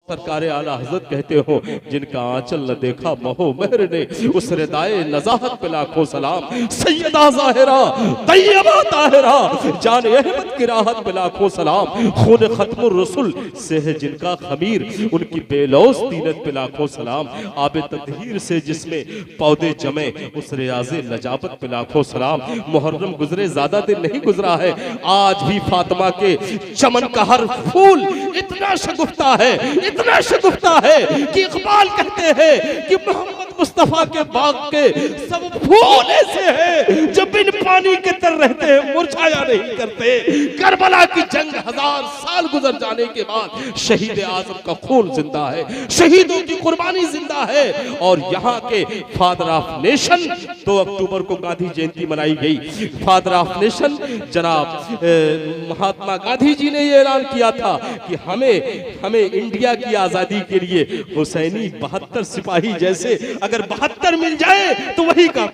सरकार आला हजरत कहते हो जिनका आंचल न देखा महो महर ने, उस रिदाए नजाहत पे लाखों सलाम। सैयदा ज़ाहिरा तैयबा ताहिरा जान अहमद की राहत पे लाखों सलाम। खून खत्मुर रसूल से है जिनका खमीर, उनकी बेलौस तीनत पे लाखों सलाम। आबे ततहीर से जिसमें पौधे जमे, उस रियाज़े नजाबत पे लाखों सलाम। मुहर्रम गुजरे ज्यादा दिन नहीं गुजरा है, आज भी फातिमा के चमन का हर फूल इतना शगुफ्ता है, इतना शगुफ्ता है कि इकबाल कहते हैं कि मोहम्मद मुस्तफा के बाग के सब फूल ऐसे हैं जो बिन पानी के तर रहते हैं, मुरझाया नहीं करते। करबला की जंग 1000 साल गुजर जाने के बाद शहीद आजम का खून जिंदा है, शहीदों की कुर्बानी जिंदा है। और यहाँ के फादर ऑफ नेशन 2 अक्टूबर को गांधी जयंती मनाई गई। फादर ऑफ नेशन जनाब महात्मा गांधी जी ने ये ऐलान किया था कि हमें इंडिया की आजादी के लिए हुसैनी 72 सिपाही जैसे अगर 72 मिल जाए तो वही का।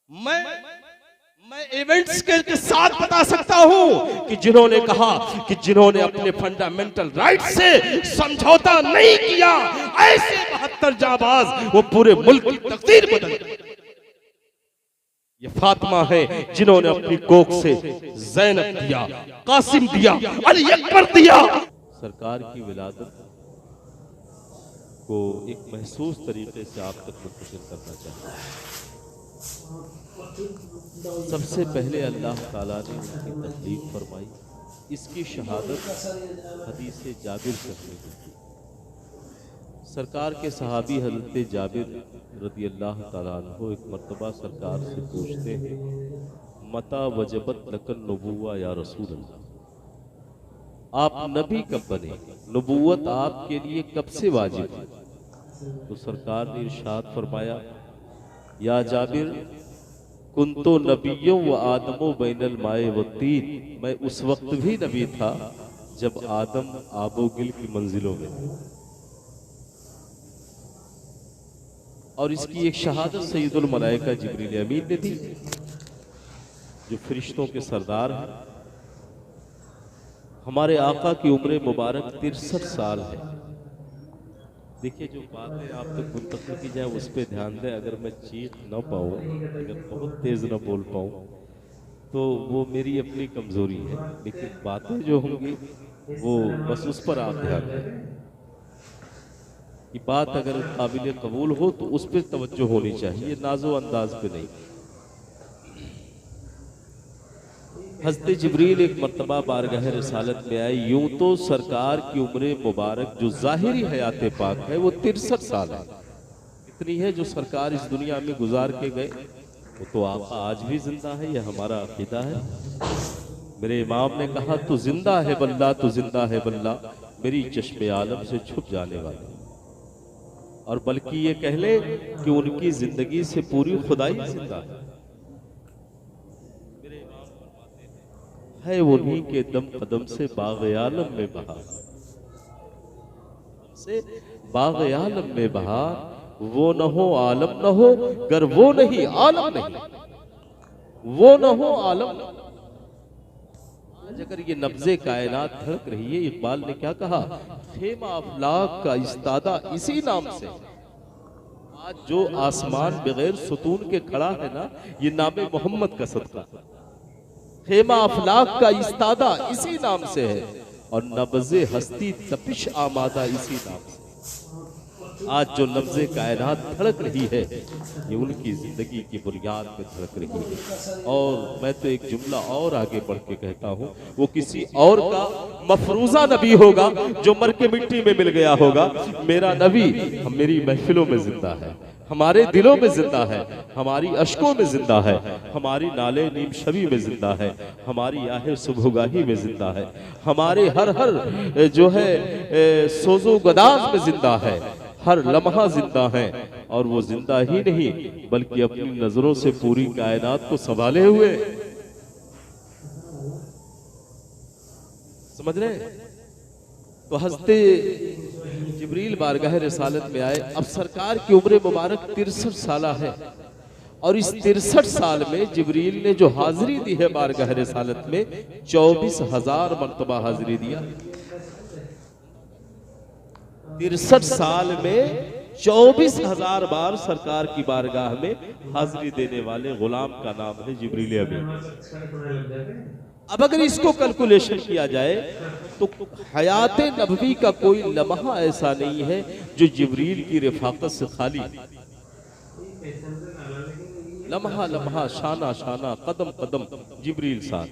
मैं इवेंट्स के साथ बता सकता हूं कि जिन्होंने कहा कि जिन्होंने अपने फंडामेंटल राइट से समझौता नहीं किया, ऐसे 72 जाबाज वो पूरे मुल्क की तकदीर बदल गए। ये फातिमा है जिन्होंने अपनी कोख से ज़ैनब दिया, कासिम दिया, अली अकबर दिया। सरकार की विलादत को एक महसूस तरीके से आप तक मुंतकिल करना चाहता हूँ। सबसे पहले अल्लाह ताला ने उनकी तकलीफ फरमाई, इसकी शहादत हदीस जाबिर से हुई। सरकार के सहाबी हज़रत जाबिर रज़ी अल्लाह ताला अन्हु एक मर्तबा सरकार से पूछते हैं, मता वजबत लकन नबुव्वा या रसूल अल्लाह, आप नबी कब बने, नबुव्वत आपके लिए कब से वाजिब है? तो सरकार ने इरशाद फरमाया, या जाबिर कुंतो नबियों व आदमो बैनल माए व तीन, मैं उस वक्त भी नबी था जब आदम आबोगिल की मंजिलों में। और इसकी एक शहादत सैयदुल मलाइका जिब्रील अमीन ने दी, जो फरिश्तों के सरदार हैं। हमारे आका की उम्र मुबारक 63 साल है। देखिए जो बातें आप तक मुंतकिल की जाए उस पर ध्यान दें। अगर मैं चीख न पाऊँ, अगर बहुत तेज न बोल पाऊँ तो वो मेरी अपनी कमजोरी है, लेकिन बातें जो होंगी वो बस उस पर आप ध्यान दें कि बात अगर काबिल कबूल हो तो उस पर तवज्जो होनी चाहिए, नाजो अंदाज पे नहीं। हज़रत जिब्रील एक मर्तबा बारगाह रिसालत में आए। यूं तो सरकार की उम्र मुबारक जो ज़ाहिरी हयात पाक है वो 63 साल है, इतनी है जो सरकार इस दुनिया में गुजार के गए। वो तो आप आज भी जिंदा है, यह हमारा अकीदा है। मेरे इमाम ने कहा, तो जिंदा है बल्ला, तो जिंदा है बल्ला, मेरी चश्मे आलम से छुप जाने वाला। और बल्कि ये कह ले कि उनकी जिंदगी से पूरी खुदाई जिंदा है। उन्हीं के दम कदम से बाग़ आलम में बहार, से बाग़ आलम में बहार। वो न हो आलम न हो, गर वो नहीं आलम नहीं, वो न हो आलम। आज अगर ये नब्ज़े कायनात धड़क रही है, इकबाल ने क्या कहा, खेमा अफलाक का इस्तादा इसी नाम से। आज जो आसमान बगैर सुतून के खड़ा है ना, ये नाम मोहम्मद का सदका। खेमा अफलाक का इस्तादा इसी नाम से है, और नब्ज़े हस्ती तपिश आमादा इसी नाम से। आज जो नब्ज़े कायनात धड़क रही है, ये उनकी जिंदगी की बुनियाद पे धड़क रही है। और मैं तो एक जुमला और आगे बढ़ के कहता हूँ, वो किसी और का मफरूजा नबी होगा जो मर के मिट्टी में मिल गया होगा। मेरा नबी मेरी महफिलों में जिंदा है, हमारे दिलों में जिंदा है, हमारी अश्कों में जिंदा है, हमारी नाले नीम शबी में जिंदा है, हमारी आहे सुबहगाही में जिंदा है, हमारे हर जो है सोजो गदाज में जिंदा है, हर लम्हा जिंदा है। और वो जिंदा ही नहीं बल्कि अपनी नजरों से पूरी कायनात को संभाले हुए। समझ रहे? तो हज़रत जिब्रील बारगाह रिसालत में आए। अब सरकार की उम्र मुबारक 63 साल है, और इस 63 साल में जिब्रील ने जो हाजिरी दी है बारगाह रिसालत में, 24,000 मरतबा हाजिरी दिया। 63 साल में 24,000 बार सरकार की बारगाह में हाजिरी देने वाले गुलाम का नाम है जिब्रील अमीन। अब अगर इसको कैलकुलेशन किया जाए तो हयात नबवी का कोई लम्हा ऐसा नहीं है जो जिब्रील की रिफाकत से खाली। लम्हा लम्हा, शाना शाना, कदम कदम जिब्रील साथ।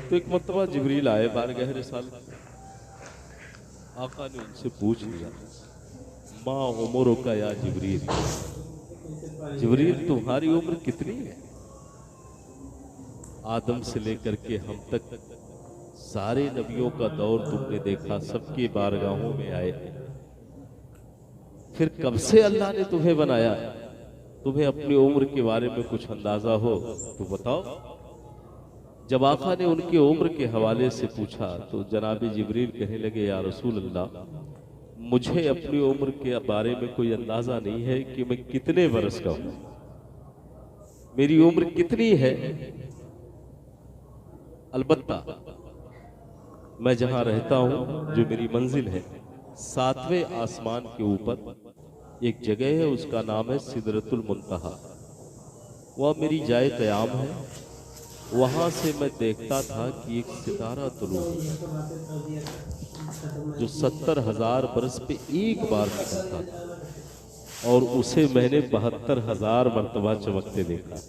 तो एक मर्तबा जिब्रील आए बारगाह रिसालत, आका ने उनसे पूछ लिया, माँ उम्र का या जिब्रील, जिब्रील तुम्हारी उम्र कितनी है? आदम से लेकर के हम तक सारे नबियों का दौर तुमने देखा, सबके बारगाहों में आए, फिर कब से अल्लाह ने तुम्हें बनाया? तुम्हें अपनी उम्र के बारे में कुछ अंदाजा हो तो बताओ। जब आका ने उनकी उम्र के हवाले से पूछा तो जनाब जिब्रील कहने लगे, या रसूल अल्लाह, मुझे अपनी उम्र के बारे में कोई अंदाजा नहीं है कि मैं कितने बरस का हूं, मेरी उम्र कितनी है। अलबत्ता मैं जहां रहता हूं, जो मेरी मंजिल है, 7वें आसमान के ऊपर एक जगह है, उसका नाम है सिदरतुल मुंतहा। वह मेरी जाए क़याम है। वहां से मैं देखता था कि एक सितारा तुलू जो 70,000 बरस पे एक बार निकलता था, और उसे मैंने 72,000 मरतबा चमकते देखा।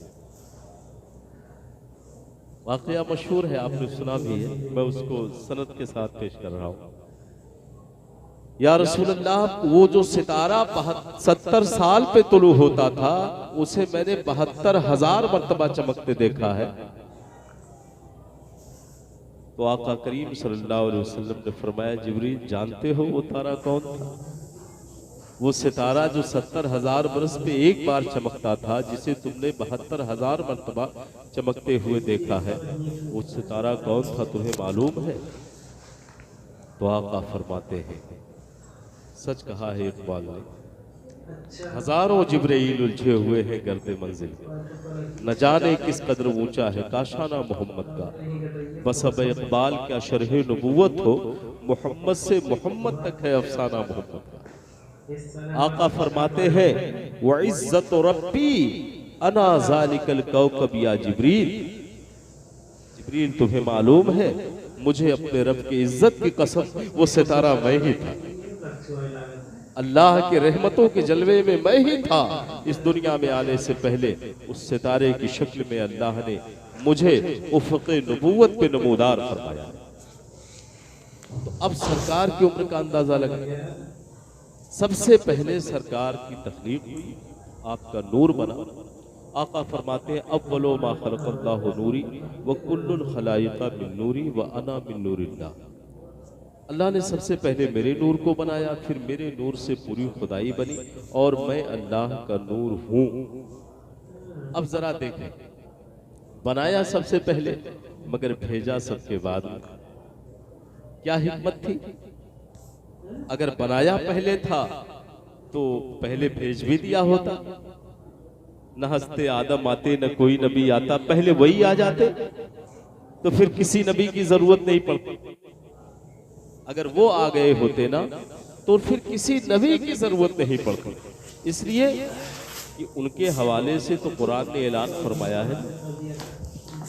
वाकया मशहूर है, आपने सुना भी है, मैं उसको सनद के साथ पेश कर रहा हूं। या रसूल अल्लाह, वो जो सितारा 70 साल पे तुलू होता था, उसे मैंने 72,000 मरतबा चमकते देखा है। तो आका करीम सल्लल्लाहु अलैहि वसल्लम ने फरमाया, जिब्रील जानते हो वो तारा कौन था? वो सितारा जो 70,000 बरस पे एक बार चमकता था, जिसे तुमने 72,000 मरतबा चमकते हुए देखा है, वो सितारा कौन था तुम्हें मालूम है? तो आका फरमाते हैं, सच कहा है इकबाल ने, हजारों जिब्रील उलझे हुए हैं गर्दे मंजिल में, न जाने किस कदर ऊंचा है काशाना मोहम्मद का। बस अब इकबाल क्या शरह नबूवत हो, मोहम्मद से मोहम्मद तक है अफसाना मोहम्मद का। आका फरमाते हैं, व इज्जत रब्बी अना ज़ालिकल कौकब या जिब्रील, जिब्रील तुम्हें मालूम है, मुझे अपने रब की इज्जत की कसम वो सितारा मैं ही था। अल्लाह के रहमतों के जलवे में मैं ही था। इस दुनिया में आने से पहले उस सितारे की शक्ल में अल्लाह ने मुझे उफ़क़े नबूवत पे नमूदार फरमाया। तो अब सरकार की उम्र का अंदाजा लगा। सबसे पहले सरकार की तख्लीक हुई, आपका नूर बना। आका फरमाते हैं, अव्वलो मा खलक़ल्लाहु नूरी व कुल्लुल खलाइक़ा मिन नूरी व अना मिन नूरिल्लाह। अल्लाह ने सबसे पहले मेरे नूर को बनाया, फिर मेरे नूर से पूरी खुदाई बनी, और मैं अल्लाह का नूर हूं। अब जरा देखें, बनाया सबसे पहले मगर भेजा सबके बाद। क्या हिकमत थी? अगर बनाया पहले था तो पहले भेज भी दिया होता। न हंसते आदम आते, न कोई नबी आता, पहले वही आ जाते, तो फिर किसी नबी की जरूरत नहीं पड़ती। अगर वो आ गए होते ना, तो फिर किसी नबी की जरूरत नहीं पड़ती। इसलिए कि उनके हवाले से तो कुरान ने ऐलान फरमाया है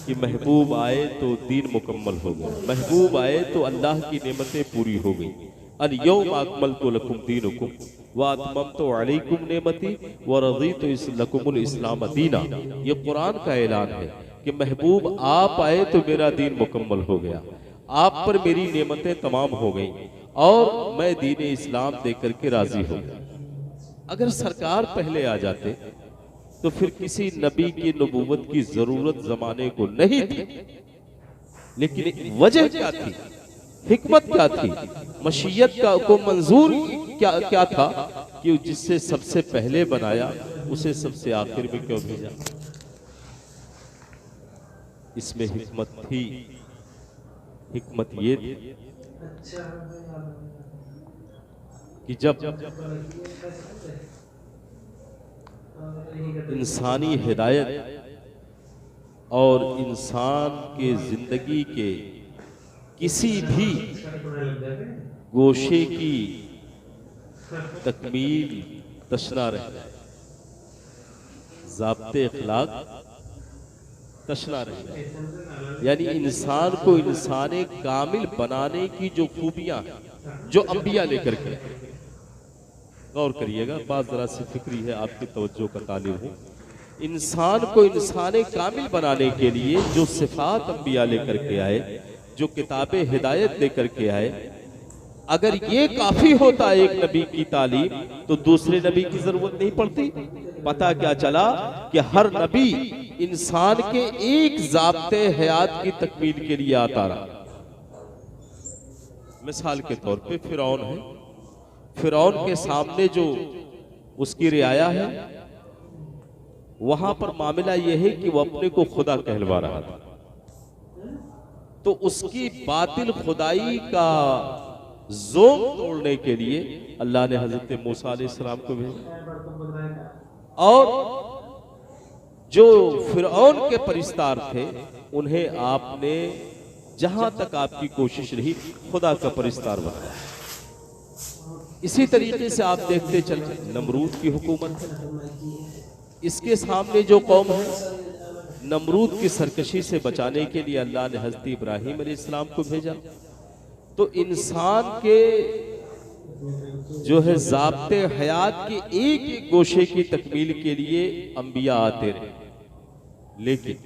कि महबूब आए तो दीन मुकम्मल हो गया, महबूब आए तो अल्लाह की नेमतें पूरी हो गई। अल यौम अकमलतु लकुम दीनुकुम व अतममतु अलैकुम नेमती व रज़ीतु लकुमुल इस्लाम दीना। ये कुरान का ऐलान है कि महबूब आप आए तो मेरा दीन मुकम्मल हो गया, आप पर मेरी नेमतें तमाम हो गई, और मैं दीन इस्लाम देकर के राजी हो गया। अगर सरकार पहले आ जाते तो फिर किसी नबी की नबूवत की जरूरत जमाने को नहीं थी। लेकिन वजह क्या थी, हिकमत क्या थी, मशीयत का को मंजूर क्या था कि जिससे सबसे पहले बनाया उसे सबसे आखिर में क्यों भेजा? इसमें हिकमत थी। हिकमत ये थी कि जब इंसानी हिदायत और इंसान के जिंदगी के किसी भी गोशे की तकमील तशना रह जाए, ज़ाब्ते अखलाक तशना रह जाए, यानी इंसान को इंसान कामिल बनाने की जो खूबियां जो अंबिया लेकर के, गौर करिएगा, बात जरा सी फिक्री है, आपकी तवज्जो का तालिब हूं। इंसान को इंसान कामिल बनाने के लिए जो सिफात अंबिया लेकर के आए, जो किताबे हिदायत लेकर के आए, अगर ये काफी होता एक नबी की तालीम तो दूसरे नबी की जरूरत नहीं पड़ती। पता क्या चला कि हर नबी इंसान के एक ज़ाब्ते हयात की तकमील के लिए आता रहा। मिसाल के तौर पे फिरौन है, फिरौन के सामने जो उसकी रियाया है, वहां पर मामला यह है कि वो अपने को खुदा कहलवा रहा था, तो उसकी बातिल खुदाई का जोम तोड़ने के लिए अल्लाह ने हजरत मूसा अलैहिस्सलाम को भेजा, और जो फिरौन के परिस्तार थे उन्हें आपने जहां तक आपकी कोशिश रही खुदा का परिस्तार बनाया। इसी तरीके से आप देखते चले नमरूद की हुकूमत, इसके सामने जो कौम है, नमरूद की सरकशी से बचाने के लिए अल्लाह ने हज़रत इब्राहीम अलैहिस्सलाम को भेजा। तो इंसान के जो है ज़ाब्ते हयात के एक एक गोशे की तकमील के लिए अंबिया आते रहे, लेकिन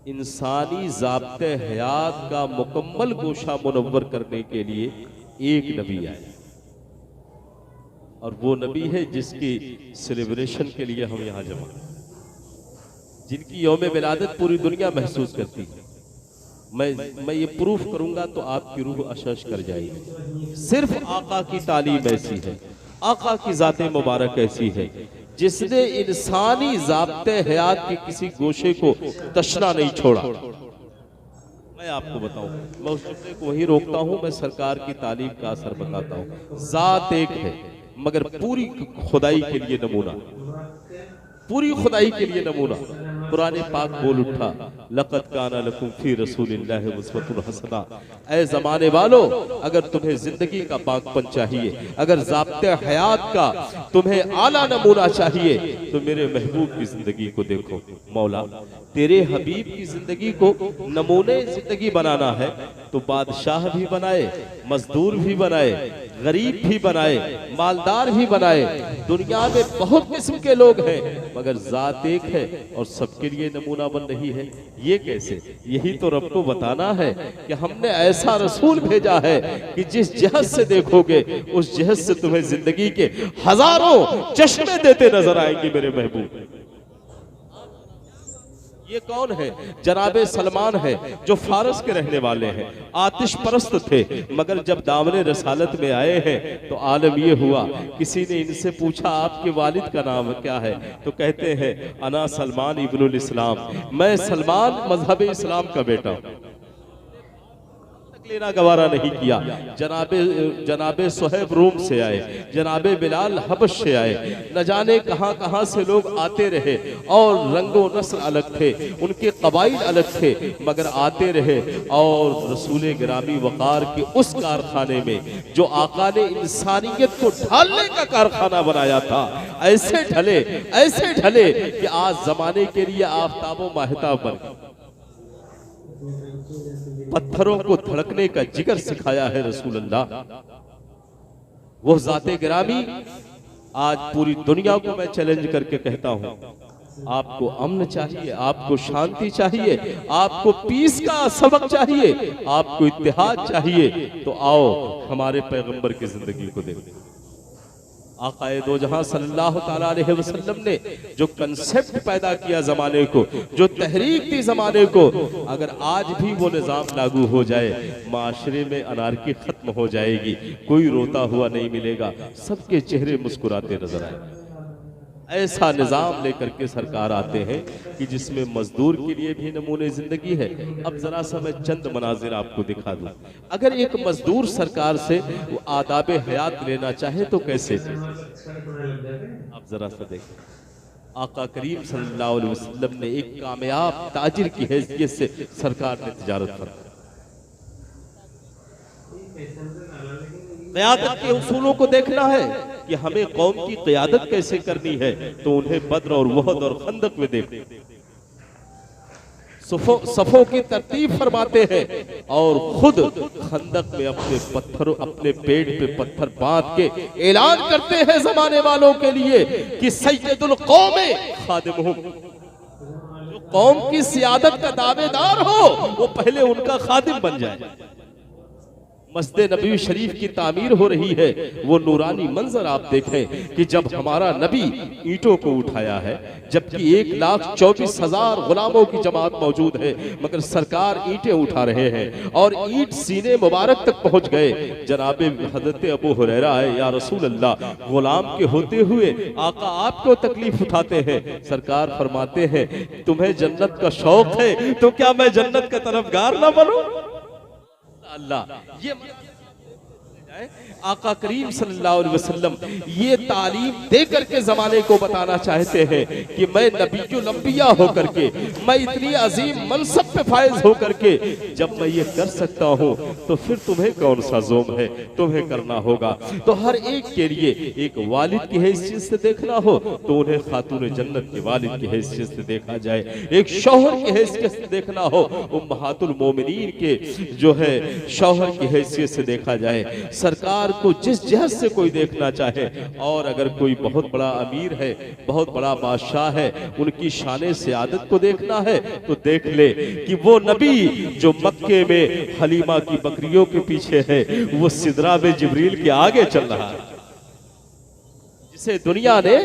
इंसानी ज़ाब्ते हयात का मुकम्मल गोशा मुनव्वर करने के लिए एक नबी आए, और वो नबी है जिसकी सेलिब्रेशन के लिए हम यहाँ जमा, जिनकी यौम विलादत पूरी दुनिया महसूस करती है। मैं ये प्रूफ करूंगा तो आपकी रूह अशश कर जाएगी। सिर्फ आका की तालीम ऐसी है, आका की ज़ाते मुबारक ऐसी है जिसने इंसानी ज़ाब्ते हयात के किसी गोशे को तशना नहीं छोड़ा। मैं आपको बताऊं, मैं उस जुमले को वही रोकता हूं, मैं सरकार की तालीम का असर बताता हूं। ज़ात एक है मगर पूरी खुदाई के लिए नमूना, पूरी खुदाई के लिए नमूना। कुरान पाक बोल उठा, लक़द काना लकुम फी रसूलिल्लाहि उस्वतुन हसना। ऐ ज़माने वालों, अगर तुम्हें जिंदगी का पाकपन चाहिए, अगर ज़ाब्ते हयात का तुम्हें आला नमूना चाहिए, तो मेरे महबूब की जिंदगी को देखो। मौला तेरे हबीब की जिंदगी को नमूने जिंदगी बनाना है तो बादशाह भी बनाए, मजदूर भी बनाए, गरीब भी बनाए, मालदार भी बनाए। दुनिया में बहुत किस्म के लोग हैं मगर जात एक है और सबके लिए नमूना बन रही है। ये कैसे? यही तो रब को बताना है कि हमने ऐसा रसूल भेजा है कि जिस जहद से देखोगे उस जहद से तुम्हें जिंदगी के हजारों चश्मे देते नजर आएंगे मेरे महबूब। ये कौन है? जनाबे सलमान है जो फारस के रहने वाले हैं, आतिश परस्त थे मगर जब दामने रसालत में आए हैं तो आलम ये हुआ, किसी ने इनसे पूछा आपके वालिद का नाम क्या है, तो कहते हैं अना सलमान इब्नुल इस्लाम, मैं सलमान मजहब इस्लाम का बेटा हूं। लेना गवारा नहीं किया। जनाबे सुहैब रूम से आए, जनाबे बिलाल हबश से आए, न जाने कहां कहां से लोग आते रहे और रंगो नस्ल अलग थे, उनके कबाइल अलग थे मगर आते रहे। और रसूल गिरामी वकार के उस कारखाने में जो आका ने इंसानियत को ढालने का कारखाना बनाया था, ऐसे ढले कि आज जमाने के लिए आफताबो महताब बन गए। पत्थरों को धड़कने का जिगर सिखाया है रसूल अल्लाह। वो जाते गिरामी आज पूरी दुनिया को मैं चैलेंज करके कहता हूं, आपको अमन चाहिए, आपको शांति चाहिए, आपको पीस का सबक चाहिए, आपको इत्तेहाद चाहिए, तो आओ हमारे पैगंबर की जिंदगी को देखो। आकाए दो जहां सल्लल्लाहु ताला अलैहि वसल्लम ने जो कंसेप्ट पैदा किया जमाने को, जो तहरीक दी जमाने को, अगर आज भी वो निजाम लागू हो जाए, माशरे में अनारकी खत्म हो जाएगी, कोई रोता हुआ नहीं मिलेगा, सबके चेहरे मुस्कुराते नजर आए। ऐसा निजाम लेकर के सरकार आते हैं कि जिसमें मजदूर के लिए भी नमूने जिंदगी है। अब जरा सा मैं चंद मनाजिर आपको दिखा दूं। अगर एक मजदूर सरकार से वो आदाबे हयात लेना चाहे तो कैसे? आप जरा सा देखें, आका करीम सल्लल्लाहु अलैहि वसल्लम ने एक कामयाब ताजिर की हैसियत से सरकार ने तिजारत फरमाई। क़यादत के उसूलों को देखना है कि हमें कौम की क़यादत कैसे करनी है, तो उन्हें बद्र और वहद और खंदक में देखते, सफों की तरतीब फरमाते हैं और खुद खंदक में अपने पेट पे पत्थर बांध के ऐलान करते हैं जमाने वालों के लिए कि सैयदुल कौम खादिमुहुम, जो कौम की सियादत का दावेदार हो वो पहले उनका खादिम बन जाए। मस्जिद नबी शरीफ की तामीर हो रही है, वो नूरानी मंजर आप देखें कि जब हमारा नबी ईंटों को उठाया है, जबकि 1,24,000 गुलामों की जमात मौजूद है, मगर सरकार ईंटें उठा रहे हैं और ईंट सीने मुबारक तक पहुंच गए। जनाब हजरत अबू हुरैरा है, या रसूल अल्लाह, गुलाम के होते हुए आका आपको तकलीफ उठाते हैं। सरकार फरमाते हैं तुम्हें जन्नत का शौक है तो क्या मैं जन्नत का तरफदार ना बनूं? अल्लाह ये आका करीम सल्लल्लाहु अलैहि वसल्लम ये तालीम दे करके जमाने को बताना चाहते हैं कि मैं नबीयुल अंबिया होकर के, मैं इतनी अजीम मनसब पे फायज होकर के जब मैं ये कर सकता हूँ तो फिर तुम्हें कौन सा जोम है, तुम्हें करना होगा। तो हर एक के लिए एक वालिद की हैसियत से देखना हो तो उन्हें खातून जन्नत के वालिद की हैसियत से देखा जाए, एक शौहर की हैसियत से देखना हो उम्महातुल मोमिनीन के जो है शौहर की हैसियत से देखा जाए। सरकार को जिस जहत से कोई देखना चाहे, और अगर कोई बहुत बड़ा अमीर है, बहुत बड़ा बादशाह है, उनकी शान सियादत को देखना है तो देख ले कि वो नबी जो मक्के में हलीमा की बकरियों के पीछे है, वो सिदरा में जिब्रील के आगे चल रहा है। जिसे दुनिया ने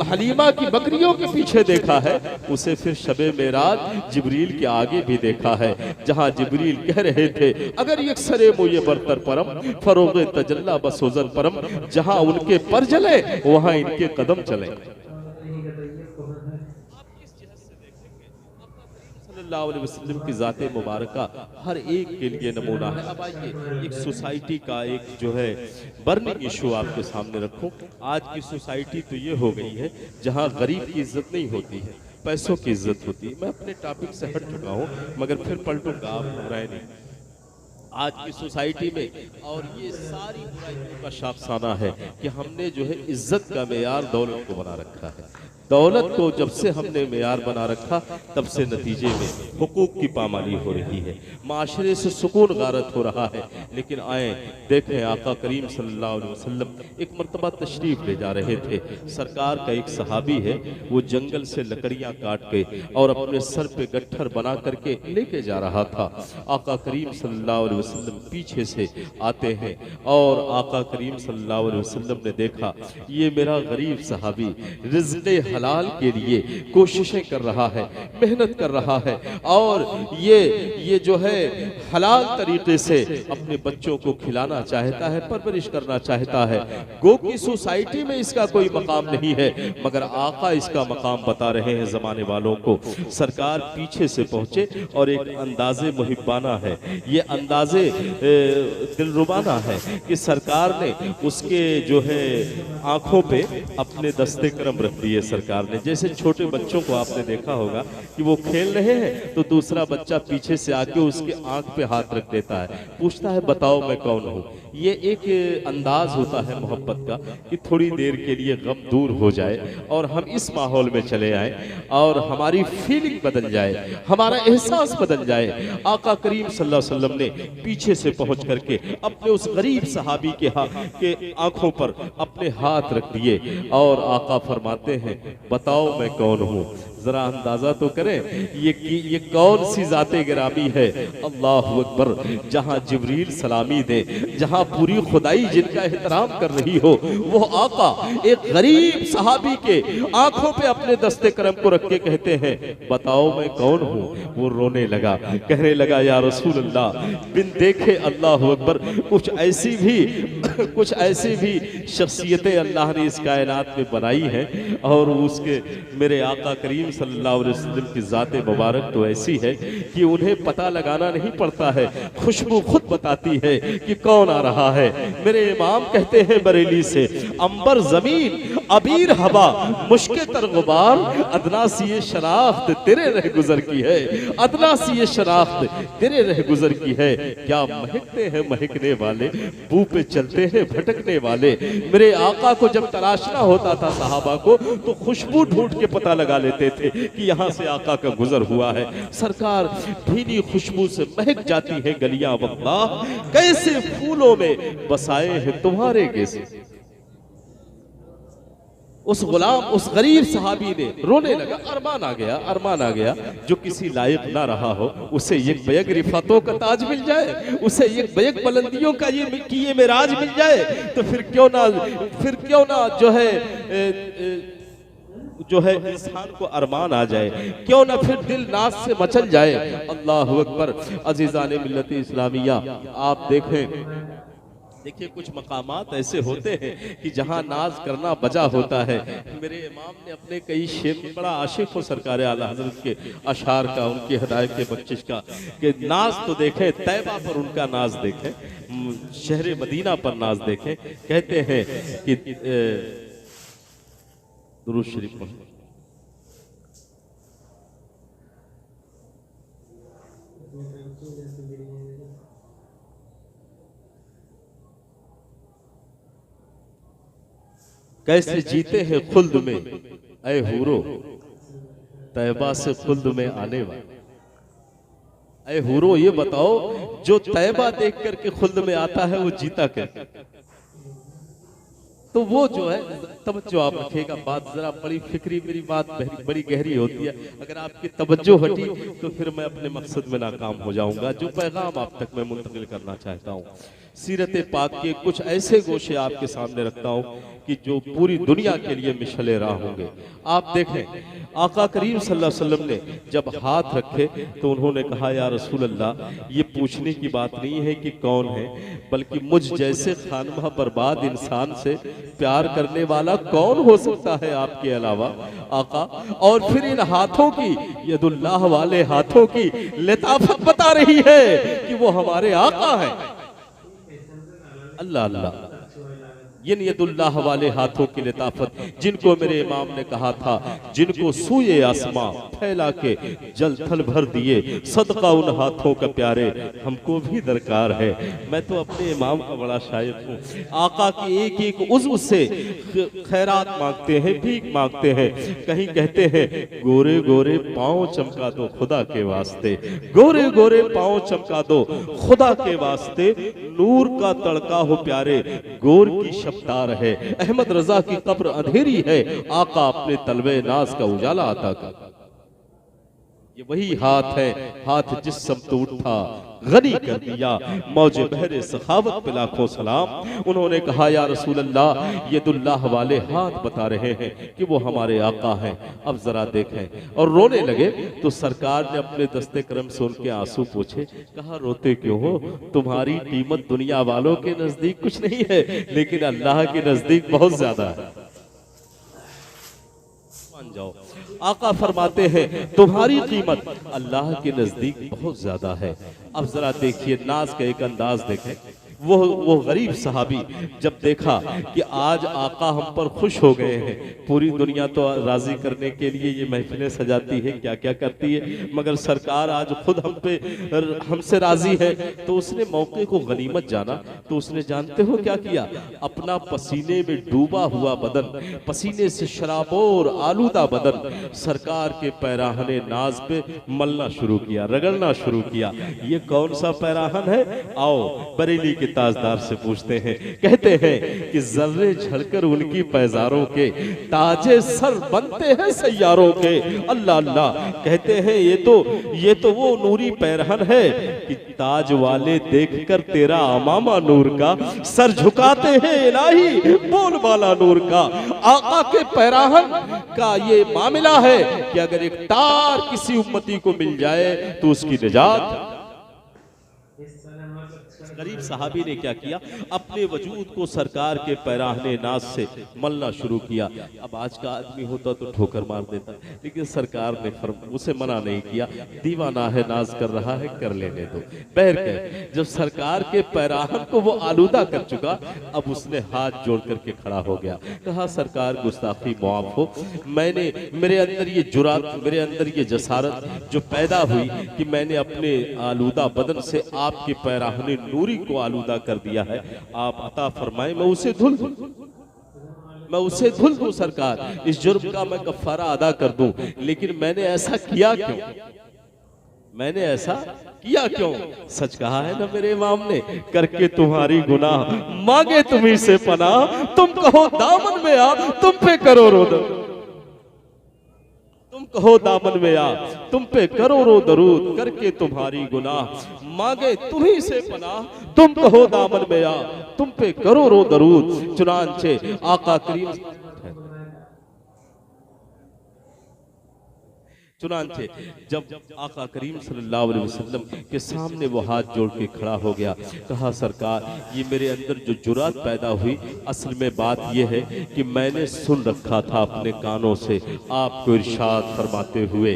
हलीमा की बकरियों के पीछे देखा है, उसे फिर शबे मेराज जिब्रील के आगे भी देखा है, जहां जिब्रील कह रहे थे अगर यकसरे मुये बरतर परम फरोगे तजल्ला बसोजन परम, जहां उनके पर जले वहां इनके कदम चले। सल्लल्लाहु अलैहि वसल्लम की ज़ाते मुबारका हर एक के लिए नमूना है। अब आइए एक सोसाइटी का एक जो है बर्निंग इशू आपके सामने रखूं। आज की सोसाइटी तो ये हो गई है जहां गरीब की इज्जत नहीं होती है, पैसों की इज्जत होती है। मैं अपने टॉपिक से हट चुका हूं मगर फिर पलटूंगा, आप घबराए नहीं। आज की सोसाइटी में और ये सारी बुराइयों का शाफसाना है कि हमने जो है इज्जत का मेयार दौलत को बना रखा है। दौलत को जब से हमने मेयार बना रखा तब से नतीजे में हुकूक की पामाली हो रही है, माशरे से सुकून गारत हो रहा है। लेकिन आए देखें आका करीम सल्लल्लाहु अलैहि वसल्लम एक मर्तबा तशरीफ ले जा रहे थे। सरकार का एक सहाबी है, वो जंगल से लकड़ियां काट के और अपने सर पे गट्ठर बना करके लेके जा रहा था। आका करीम सल्लल्लाहु अलैहि वसल्लम पीछे से आते हैं और आका करीम सल्लल्लाहु अलैहि वसल्लम ने देखा ये मेरा गरीब सहाबी रिज़्क़े हलाल के लिए कोशिशें कर रहा है, मेहनत कर रहा है और ये जो है हलाल तरीके से अपने बच्चों को खिलाना चाहता है, परवरिश करना चाहता है। गो की सोसाइटी में इसका कोई मकाम नहीं है, मगर आका इसका मकाम बता रहे हैं जमाने वालों को। सरकार पीछे से पहुंचे और एक अंदाजे मुहिब्बाना है, ये अंदाजे दिलरुबाना है कि सरकार ने उसके जो है आंखों पे अपने दस्ते करम रख दिए। सरकार ने जैसे छोटे बच्चों को आपने देखा होगा कि वो खेल रहे हैं तो दूसरा बच्चा पीछे से आके उसके आंख पे हाथ रख देता है, पूछता है बताओ मैं कौन हूँ। ये एक अंदाज होता है मोहब्बत का कि थोड़ी देर के लिए गम दूर हो जाए और हम इस माहौल में चले आए और हमारी फीलिंग बदल जाए, हमारा एहसास बदल जाए। आका करीम सल्लल्लाहु अलैहि वसल्लम ने पीछे से पहुंच करके अपने उस गरीब सहाबी के आंखों पर अपने हाथ रख दिए और आका फरमाते हैं बताओ मैं कौन हूँ। जरा अंदाजा तो करें ये कौन सी जाते गिरामी है। अल्लाह अकबर, जहां जिब्रील सलामी दे, जहां पूरी खुदाई जिनका एहतराम कर रही हो, वो आका एक गरीब सहाबी के आंखों पे अपने दस्ते करम को रख के कहते हैं बताओ मैं कौन हूँ। वो रोने लगा, कहने लगा या रसूल अल्लाह, बिन देखे अल्लाह अकबर कुछ ऐसी भी शख्सियतें अल्लाह ने इस कायनात में बनाई है और उसके मेरे आका करीम सल्लल्लाहु अलैहि वसल्लम की ज़ाते मुबारक तो ऐसी है कि उन्हें पता लगाना नहीं पड़ता है, खुशबू खुद बताती है कि कौन आ रहा है। मेरे इमाम कहते हैं बरेली से, अंबर जमीन अबीर हवा मुश्के तर गुबार, अदना सी ये शनाख्त तेरे रह गुजर की है, अदना सी ये शनाख्त तेरे रह गुजर की है। क्या महकते हैं महकने वाले, बू पे चलते हैं भटकने वाले। मेरे आका को जब तलाशना होता था सहाबा को, तो खुशबू ढूंढ के पता लगा लेते थे कि यहाँ से आका का गुजर हुआ है। सरकार भीनी खुशबू से महक जाती है गलियां, वल्लाह कैसे फूलों में बसाए हैं तुम्हारे गेसे। उस गुलाम, उस गरीब सहाबी ने रोने लगा, अरमान आ गया, अरमान आ गया। जो किसी लायक ना रहा हो उसे एक बैग रिफातों का ताज मिल जाए, उसे एक बैग बुलंदियों का ये मेराज मिल जाए, तो फिर क्यों ना जो है इंसान को अरमान आ जाए, क्यों ना फिर दिल नाज से मचल जाए। अल्लाह अकबर। अजीज़ान मिल्लत इस्लामिया, आप देखिए कुछ मकामात ऐसे होते हैं कि जहाँ नाज करना बजा होता है। मेरे इमाम ने अपने कई शेर, बड़ा आशिक हो सरकार आला हजरत के अशार का, उनकी हदायत के बख्शिश का, कि नाज तो देखें तैबा पर उनका नाज देखें, शहर मदीना पर नाज देखें। कहते हैं कि दुरूद शरीफ पढ़ो। कैसे जीते हैं खुल्द में ऐ हूरो, तैबा से खुल्द में आने वाले। ऐ हूरो, ये बताओ जो तैबा देख करके खुल्द में आता है वो जीता कैसे? तो वो जो है तवज्जो आप रखिएगा, बात जरा बड़ी फिक्री, मेरी बात बड़ी गहरी होती है। अगर आपकी तवज्जो हटी तो फिर मैं अपने मकसद में नाकाम हो जाऊंगा। जो पैगाम आप तक मैं मुंतकिल करना चाहता हूँ, सीरत पाक के कुछ ऐसे गोशे आपके सामने रखता हूँ कि जो पूरी दुनिया के लिए मिशले राह होंगे। आप देखें आका करीम सल्लल्लाहु अलैहि वसल्लम ने जब हाथ रखे तो उन्होंने कहा, या रसूल अल्लाह, ये पूछने की बात नहीं है कि कौन है, बल्कि मुझ जैसे खानवा बर्बाद इंसान से प्यार करने वाला कौन हो सकता है आपके अलावा आका। और फिर इन हाथों की, यदुल्लाह वाले हाथों की लताफत बता रही है कि वो हमारे आका है। अल्लाह अल्लाह, ये यदुल्लाह वाले हाथों की लताफत, जिनको मेरे इमाम ने कहा था, जिनको सूये आसमां फैला के जल थल भर दिए, सदका उन हाथों का प्यारे हमको भी दरकार है। मैं तो अपने इमाम का बड़ा शायर हूँ। आका की एक एक उज़्व से खैरात मांगते हैं, भीख मांगते हैं। कहीं कहते हैं गोरे गोरे पाँव चमका दो खुदा के वास्ते, गोरे गोरे पाँव चमका दो खुदा के वास्ते, नूर का तड़का हो प्यारे गोर की शब्दार है, अहमद रजा की कब्र अंधेरी है, आका अपने तलवे नाज का उजाला अता कर। ये वही हाथ है, हाथ जिस समतूट था गनी कर दिया, मौजे बहरे सखावत पे लाखों सलाम। उन्होंने कहा, या रसूल अल्लाह, यदुल्लाह वाले हाथ बता रहे हैं कि वो हमारे आका हैं, अब जरा देखें। और रोने लगे तो सरकार ने अपने दस्ते करम से उनके आंसू पूछे। कहा, रोते क्यों हो? तुम्हारी कीमत दुनिया वालों के नजदीक कुछ नहीं है, लेकिन अल्लाह के नजदीक बहुत ज्यादा है। मान जाओ, आका फरमाते हैं तुम्हारी कीमत अल्लाह के नजदीक बहुत ज्यादा है। अब जरा देखिए नाज का एक अंदाज देखें। वो गरीब सहाबी जब देखा कि आज आका हम पर खुश हो गए हैं, पूरी दुनिया तो राजी करने के लिए ये महफिलें सजाती है, क्या क्या करती है, मगर सरकार आज खुद हमसे राजी है। तो उसने मौके को गनीमत जाना, तो उसने जानते हो क्या किया? अपना पसीने में डूबा हुआ बदन, पसीने से शराबोर आलूदा बदन सरकार के पैराहने नाज पे मलना शुरू किया, रगड़ना शुरू किया। ये कौन सा पैराहन है? आओ बरेली के ताजदार से पूछते हैं। कहते हैं कि जर्रे झड़कर उनकी पैजारों के ताजे सर बनते हैं सैयारों के। अल्लाह अल्लाह, कहते हैं ये तो वो नूरी पैरहन है कि ताज वाले देखकर तेरा अमामा नूर का सर झुकाते हैं इलाही बोल वाला नूर का। आका के पैराहन का ये मामला है कि अगर एक तार किसी उम्मती को मिल जाए तो उसकी निजात। गरीब सहाबी ने क्या किया, अपने वजूद को सरकार के पैराहने नाज से मलना शुरू किया। अब आज का आदमी होता तो ठोकर मार देता, लेकिन सरकार ने उसे मना नहीं किया, दीवाना है नाज कर रहा है कर लेने दो। बहरकैफ जब सरकार के पैराहन को वो आलूदा कर चुका, अब उसने हाथ जोड़ करके खड़ा हो गया, कहा सरकार गुस्ताखी मुआफ हो, मैंने मेरे अंदर ये जुरात, मेरे अंदर ये जसारत जो पैदा हुई कि मैंने अपने आलूदा बदन से आपके पैराहने नूरी को आलूदा कर दिया है, आप अता फरमाएं मैं उसे धुल दूं, मैं उसे धुल दूं सरकार, इस जुर्म का मैं कफारा अदा कर दूं। लेकिन मैंने ऐसा किया क्यों, मैंने ऐसा किया क्यों? सच कहा है ना मेरे इमाम ने, करके तुम्हारी गुनाह मांगे तुम्ही से पनाह, तुम कहो दामन में आ तुम पे करो रोदन, तुम कहो दामन में आ तुम पे करोड़ों दरूद, करके तुम्हारी गुनाह मांगे तुम्ही से पनाह, तुम कहो दामन में आ तुम पे करोड़ों दरूद। चुनांचे आका करीम चुनांचे जब आका करीम सल्लल्लाहु अलैहि वसल्लम के सामने वो हाथ जोड़ के खड़ा हो गया, कहा सरकार ये मेरे अंदर जो जुरात पैदा हुई, असल में बात ये है कि मैंने सुन रखा था अपने कानों से आपको इरशाद फरमाते हुए,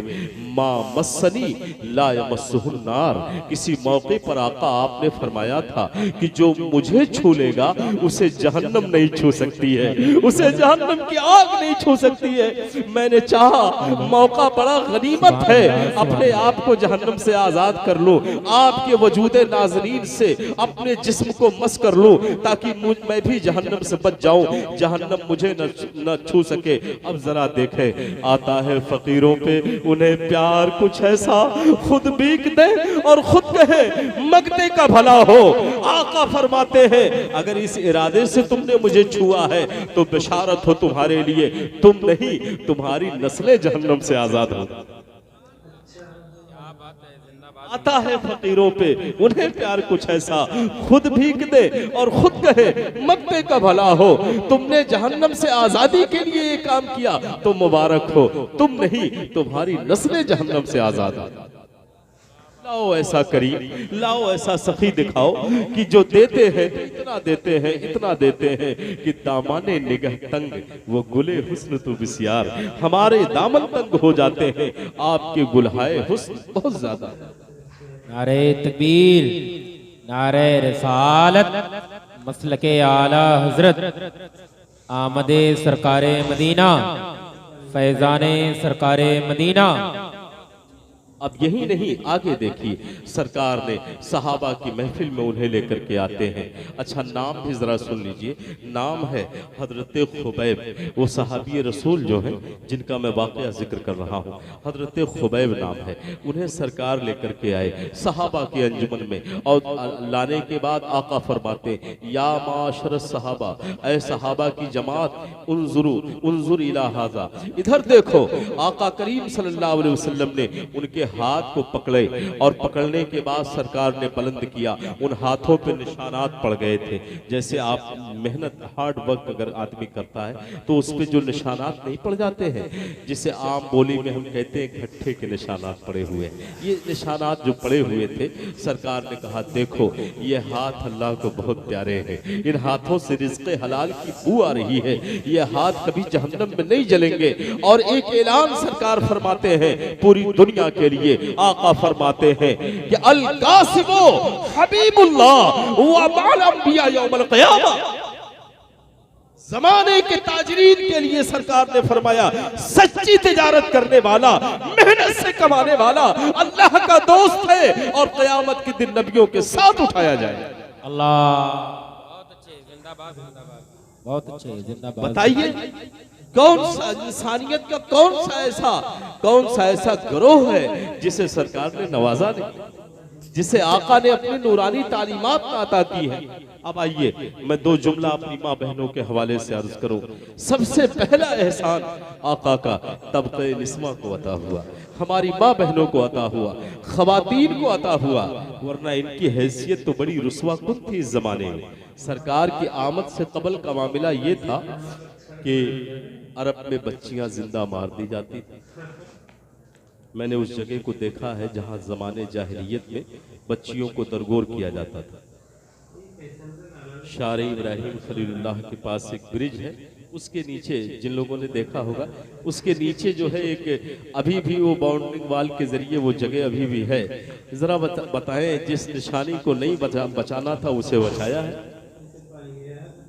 माँ मस्सनी ला यमस्सुहुन नार, किसी मौके पर आका आपने फरमाया था कि जो मुझे छू लेगा उसे जहन्नम नहीं छू सकती है, उसे जहन्नम की आग नहीं छू सकती है। मैंने चाहा मौका बड़ा गनीमत है, अपने आप को जहन्नम से आजाद कर लूं, आपके वजूद नाज़रीन से अपने जिस्म को मस कर लूं, ताकि मैं भी जहन्नम से बच जाऊं, जहन्नम मुझे न छू सके। अब जरा देखे, आता है फकीरों पे उन्हें प्यार कुछ ऐसा, खुद भीख दे और खुद कहे मगते का भला हो। आका फरमाते हैं अगर इस इरादे से तुमने मुझे छुआ है तो बिशारत हो तुम्हारे लिए, तुम नहीं तुम्हारी नस्लें जहन्नम से आजाद हो। आता है फकीरों पे उन्हें प्यार कुछ ऐसा, खुद भीख दे और खुद कहे मगते का भला हो। तुमने जहन्नम से आजादी के लिए ये काम किया तो मुबारक हो, तुम नहीं तुम्हारी नस्लें जहन्नम से आजाद हो। लाओ ऐसा करीम, लाओ ऐसा सखी दिखाओ कि जो देते हैं इतना देते हैं, इतना देते हैं कि दामाने निगह तंग वो गुले हुस्न तो बिस्यार, हमारे दामन तंग हो जाते हैं आपके गुलहाए हुस्न बहुत ज्यादा। नारे तकबीर, नारे रिसालत, मसलके आला हजरत, आमदे सरकारे मदीना, फैजाने सरकारे मदीना। अब यही नहीं, आगे देखिए सरकार ने सहाबा की महफिल में उन्हें लेकर के आते हैं। अच्छा नाम भी जरा सुन लीजिए, नाम है हजरत खुबैब, वो सहाबी रसूल जो हैं जिनका मैं वाकया जिक्र कर रहा हूँ, हजरत खुबैब नाम है। उन्हें सरकार लेकर के आए सहाबा के अंजुमन में, और लाने के बाद आका फरमाते या माशर सहाबा, ऐ सहाबा की जमात, उन्जुर इला हाजा, इधर देखो। आका करीम सल्लल्लाहु अलैहि वसल्लम ने उनके हाथ को पकड़े और पकड़ने के बाद सरकार ने बुलंद किया, उन हाथों पे निशानात पड़ गए थे। जैसे आप मेहनत हार्ड वर्क अगर आदमी करता है तो उस पे जो निशानात नहीं पड़ जाते हैं, जिसे आम बोली में हम कहते हैं घट्टे के निशानात पड़े हुए, ये निशानात जो पड़े हुए थे, सरकार ने कहा देखो ये हाथ अल्लाह को बहुत प्यारे हैं, इन हाथों से रिज़्क़े हलाल की बू आ रही है, ये हाथ कभी जहन्नम में नहीं जलेंगे। और एक ऐलान सरकार फरमाते हैं पूरी दुनिया के लिए, आका फरमाते हैं कि अल कासिबो हबीबुल्लाह व माल अंबिया यौमल क़ियामा, जमाने के ताजरीन के लिए सरकार ने फरमाया सच्ची तिजारत करने वाला, मेहनत से कमाने वाला अल्लाह का दोस्त है और क़यामत के दिन नबियों के साथ उठाया जाए। अल्लाह, बहुत अच्छे, जिंदाबाद जिंदाबाद, बहुत अच्छे, जिंदाबाद। बताइए कौन सा इंसानियत का कौन सा ऐसा गिरोह है जिसे सरकार ने नवाजा नहीं, जिसे आका ने अपनी नूरानी तालीमात अता की है। अब आइए मैं दो जुमला अपनी माँ बहनों के हवाले से अर्ज करूं। सबसे पहला एहसान आका का तबक़े निस्मा को अता हुआ, हमारी माँ बहनों को अता हुआ, खवातीन को अता हुआ, वरना इनकी हैसियत तो बड़ी रुस्वा कुन थी इस जमाने में। सरकार की आमद से कबल का मामला ये था कि अरब में बच्चियां जिंदा मार दी जाती थी। मैंने उस जगह को देखा है जहां जमाने जाहिलियत में बच्चियों को दरगोर किया जाता था। शार इब्राहिम खलीलुल्लाह के पास एक ब्रिज है, उसके नीचे जिन लोगों ने देखा होगा, उसके नीचे जो है एक अभी भी वो बाउंड्रिंग वाल के जरिए वो जगह अभी भी है। जरा बताएं, जिस निशानी को नहीं बचाना था उसे बचाया है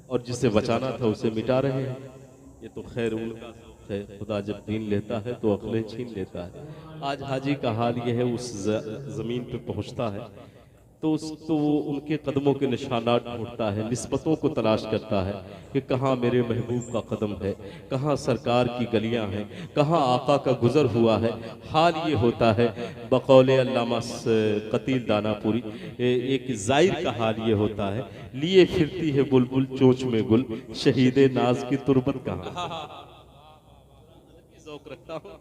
और जिसे बचाना था उसे मिटा रहे हैं। ये तो खैर उनका है, खुदा जब दीन लेता है तो अक्लें छीन लेता है। आज हाजी का हाल यह है, उस जमीन पे पहुंचता है तो वो उनके कदमों के निशानात ढूंढता है, निस्बतों को तलाश करता है कि कहाँ मेरे महबूब का कदम है, कहाँ सरकार की गलियां हैं, कहाँ आका का गुजर हुआ है। हाल ये होता है बकौले अल्लामा कतील दानापुरी, एक जाहिर का हाल ये होता है, लिए फिरती है बुलबुल चोंच में गुल, शहीदे नाज की तुरबत कहाँ। ज़ौक़ रखता हूँ,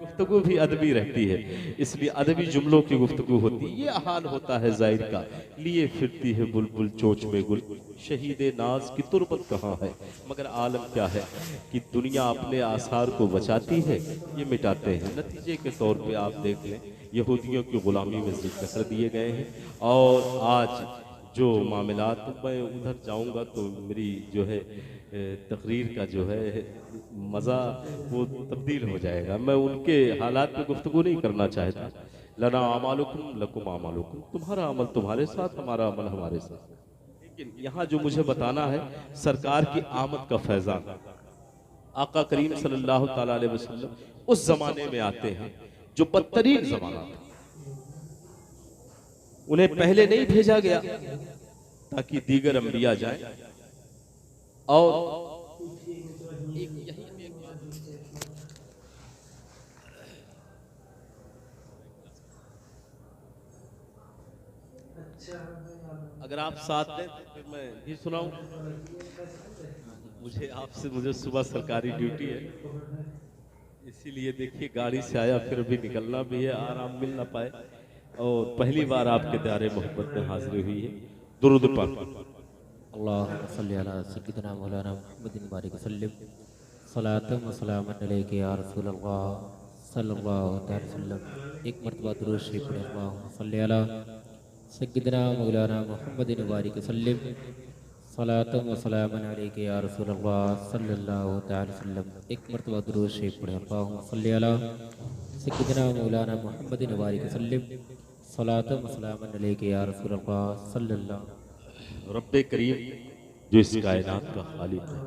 गुफ्तगू भी अदबी रहती है, इसलिए अदबी जुमलों की गुफ्तगू होती है। ये हाल होता है जाहिर का, लिए फिरती है बुलबुल चोंच में गुल, शहीद नाज की तुरबत कहाँ है। मगर आलम क्या है कि दुनिया अपने आसार को बचाती है, ये मिटाते हैं। नतीजे के तौर पे आप देख लें, यहूदियों की गुलामी में जिक्र कर दिए गए हैं। और आज जो मामलात, मैं उधर जाऊंगा तो मेरी जो है तकरीर का जो है मज़ा वो तब्दील हो जाएगा। मैं उनके हालात में गुफ्तगू नहीं करना चाहता। लना आमालुकुम लकुम आमालुकुम, तुम्हारा अमल तुम्हारे साथ, हमारा अमल हमारे साथ। लेकिन यहाँ जो मुझे बताना है, सरकार की आमद का फैज़ान, आका करीम सल्लल्लाहु ताला अलैहि वसल्लम उस जमाने में आते हैं जो बदतरीन जमाना था। उन्हें पहले नहीं भेजा गया ताकि दीगर अंबिया जाएं, और अगर आप साथ दें तो फिर मैं भी सुनाऊं। मुझे सुबह सरकारी ड्यूटी है, इसीलिए देखिए गाड़ी से आया, फिर भी निकलना भी है, आराम मिल ना पाए। और पहली बार आपके दायरे मोहब्बत में हाजिरी हुई है। दुरूद पाक। अल्लाहुम्मा सल्ली अला सय्यिदिना मौलाना मुहम्मदिन बारिक वसल्लम, सलातम व सलामन अलैका या रसूलल्लाह सल्लल्लाहु अलैहि वसल्लम। एक मरतबा दुरूद शरीफ पढ़ें। अल्लाहुम्मा सल्ली अला सय्यिदिना मौलाना मुहम्मदिन बारिक वसल्लम, सलातम व सलामन अलैका या रसूलल्लाह सल्लल्लाहु अलैहि वसल्लम। एक मरतबा दुरूद शरीफ पढ़ें। अल्लाहुम्मा सल्ली अला सय्यिदिना मौलाना मुहम्मदिन बारिक वसल्लम, सलातम व सलामन अलैका या रसूलल्लाह सल्लल्लाहु। रब्बे करीम जो इस कायनात का खालिक है,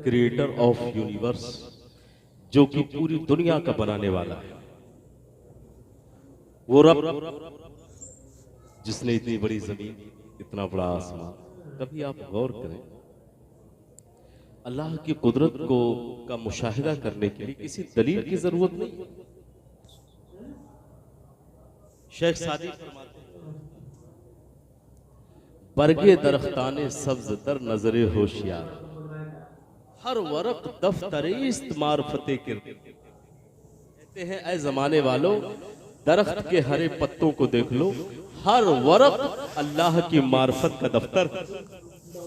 क्रिएटर ऑफ यूनिवर्स, जो कि पूरी दुनिया का बनाने वाला है, वो रब जिसने इतनी बड़ी जमीन, इतना बड़ा आसमान, कभी आप गौर करें, अल्लाह की कुदरत को का मुशाहिदा करने के लिए किसी दलील की जरूरत नहीं। शेख सादी फरमाते हैं, बरगे दरख्ताने सब्ज तर नजरे होशियार, हर वरक दफ्तरिस्त मार्फते किरते। कहते हैं ऐ जमाने वालों, दरख्त के हरे पत्तों को देख लो, हर वरक अल्लाह की मार्फत का दफ्तर।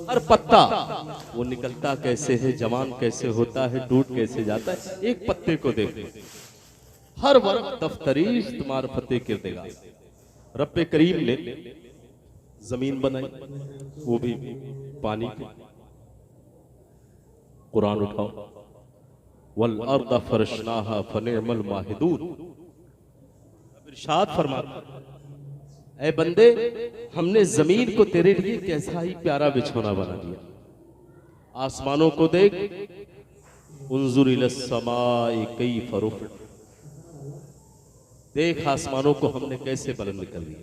हर पत्ता वो निकलता कैसे है, जवान कैसे होता है, टूट कैसे जाता है, एक पत्ते को देख लो, हर वरक दफ्तरिस्त मार्फते किरतेगा। रब्बे करीम ने जमीन बनाई, वो भी पानी की। कुरान उठाओ, वल अर्द फरशनाहा फनिअमल माहिदून। इरशाद फरमाता, ऐ बंदे, हमने जमीन को तेरे लिए कैसा ही प्यारा बिछौना बना दिया। आसमानों को देख, उन्जुर इलस समाई कैफ रुफ़अत, देख आसमानों को हमने कैसे बुलंद कर दिया।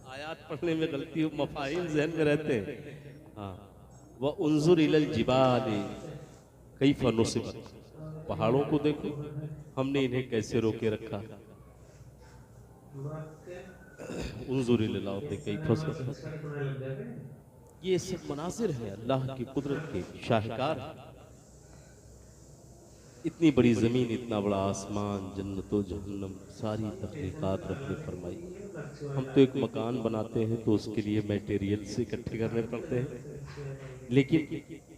आयात पढ़ने में गलती हो, मफाहिम ज़हन में रहते हैं। हाँ, वह उन्जुर इलल जिबाली कैफ नुसिबत, पहाड़ों को देखो हमने इन्हें कैसे रोके रखा। उन्जुर इलल अर्दि कैफ सूतिहत। ये सब मनासिर है अल्लाह की कुदरत के, शाहकार। इतनी बड़ी जमीन, इतना बड़ा आसमान, जन्नतो जहन्नम, सारी तख्लीकात रब ने फरमाई। हम तो एक मकान बनाते हैं तो उसके लिए मटेरियल से इकट्ठे करने पड़ते हैं, लेकिन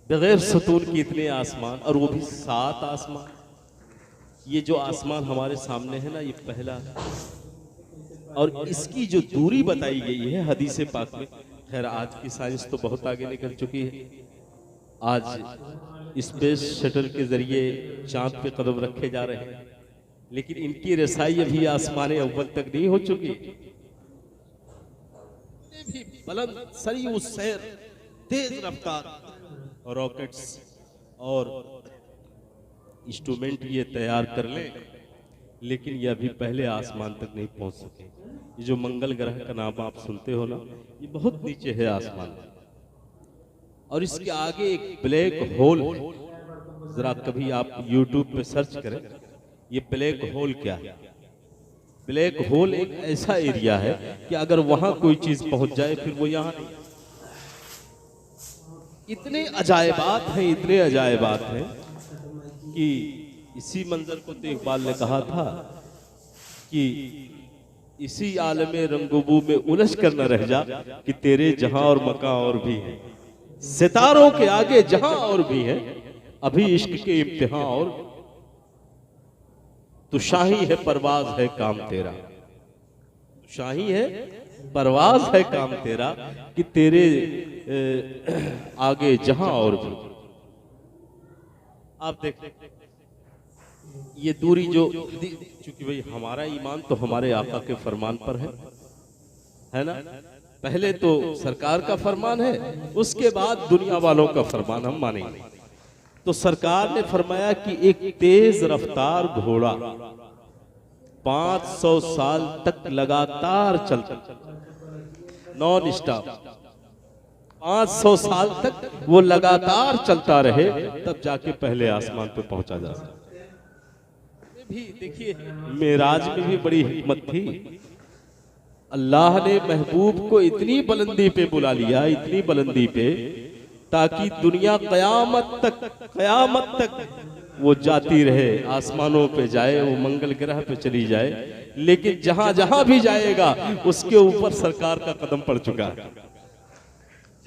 बगैर सतून के इतने आसमान, और वो भी 7 आसमान। ये जो आसमान हमारे सामने है ना, ये पहला, और इसकी जो दूरी बताई गई है हदीस पाक में। खैर आज की साइंस तो बहुत आगे निकल चुकी है, आज स्पेस शटल के जरिए चांद पे कदम रखे जा रहे हैं, लेकिन इनकी रसाई अभी आसमान अव्वल तक नहीं हो चुकी। भी बुलंद सरीउ सैर, तेज रफ्तार रॉकेट्स और इंस्ट्रूमेंट ये तैयार कर लें, लेकिन ये अभी पहले आसमान तक नहीं पहुंच सके। ये जो मंगल ग्रह का नाम आप सुनते हो ना, ये बहुत नीचे है आसमान, और इसके आगे एक ब्लैक होल है। जरा कभी आप YouTube पे सर्च करें, ये ब्लैक होल क्या है। ब्लैक होल एक ऐसा एरिया है कि अगर वहां कोई चीज पहुंच जाए फिर वो यहां नहीं। इतने अजायबात हैं, इतने अजायबात हैं कि इसी मंजर को तो इकबाल ने कहा था कि इसी आलम रंगोबू में उलझ कर न रह जा कि तेरे जहां और मकां और भी है, सितारों के आगे जहां और भी है, अभी इश्क के इम्तिहान और तू शाही है परवाज है काम तेरा, शाही है परवाज है काम तेरा कि तेरे आगे जहां और भी। आप देख ये दूरी जो, चूंकि भाई हमारा ईमान तो हमारे आका के फरमान पर है ना। पहले तो सरकार का फरमान है, उसके बाद दुनिया वालों का फरमान हम मानेंगे। तो सरकार ने फरमाया कि एक तेज रफ्तार घोड़ा 500 साल तक लगातार चलता, नॉन स्टॉप 500 साल तक वो लगातार चलता रहे, तब जाके पहले आसमान पे पहुंचा जा सकता। भी देखिए मेराज में भी बड़ी हिकमत थी। अल्लाह ने महबूब को इतनी बुलंदी पे बुला लिया, इतनी बुलंदी पे, ताकि दुनिया कयामत तक वो जाती रहे, आसमानों पे जाए, वो मंगल ग्रह पे चली जाए, लेकिन जहां जहां भी जाएगा उसके ऊपर सरकार का कदम पड़ चुका है।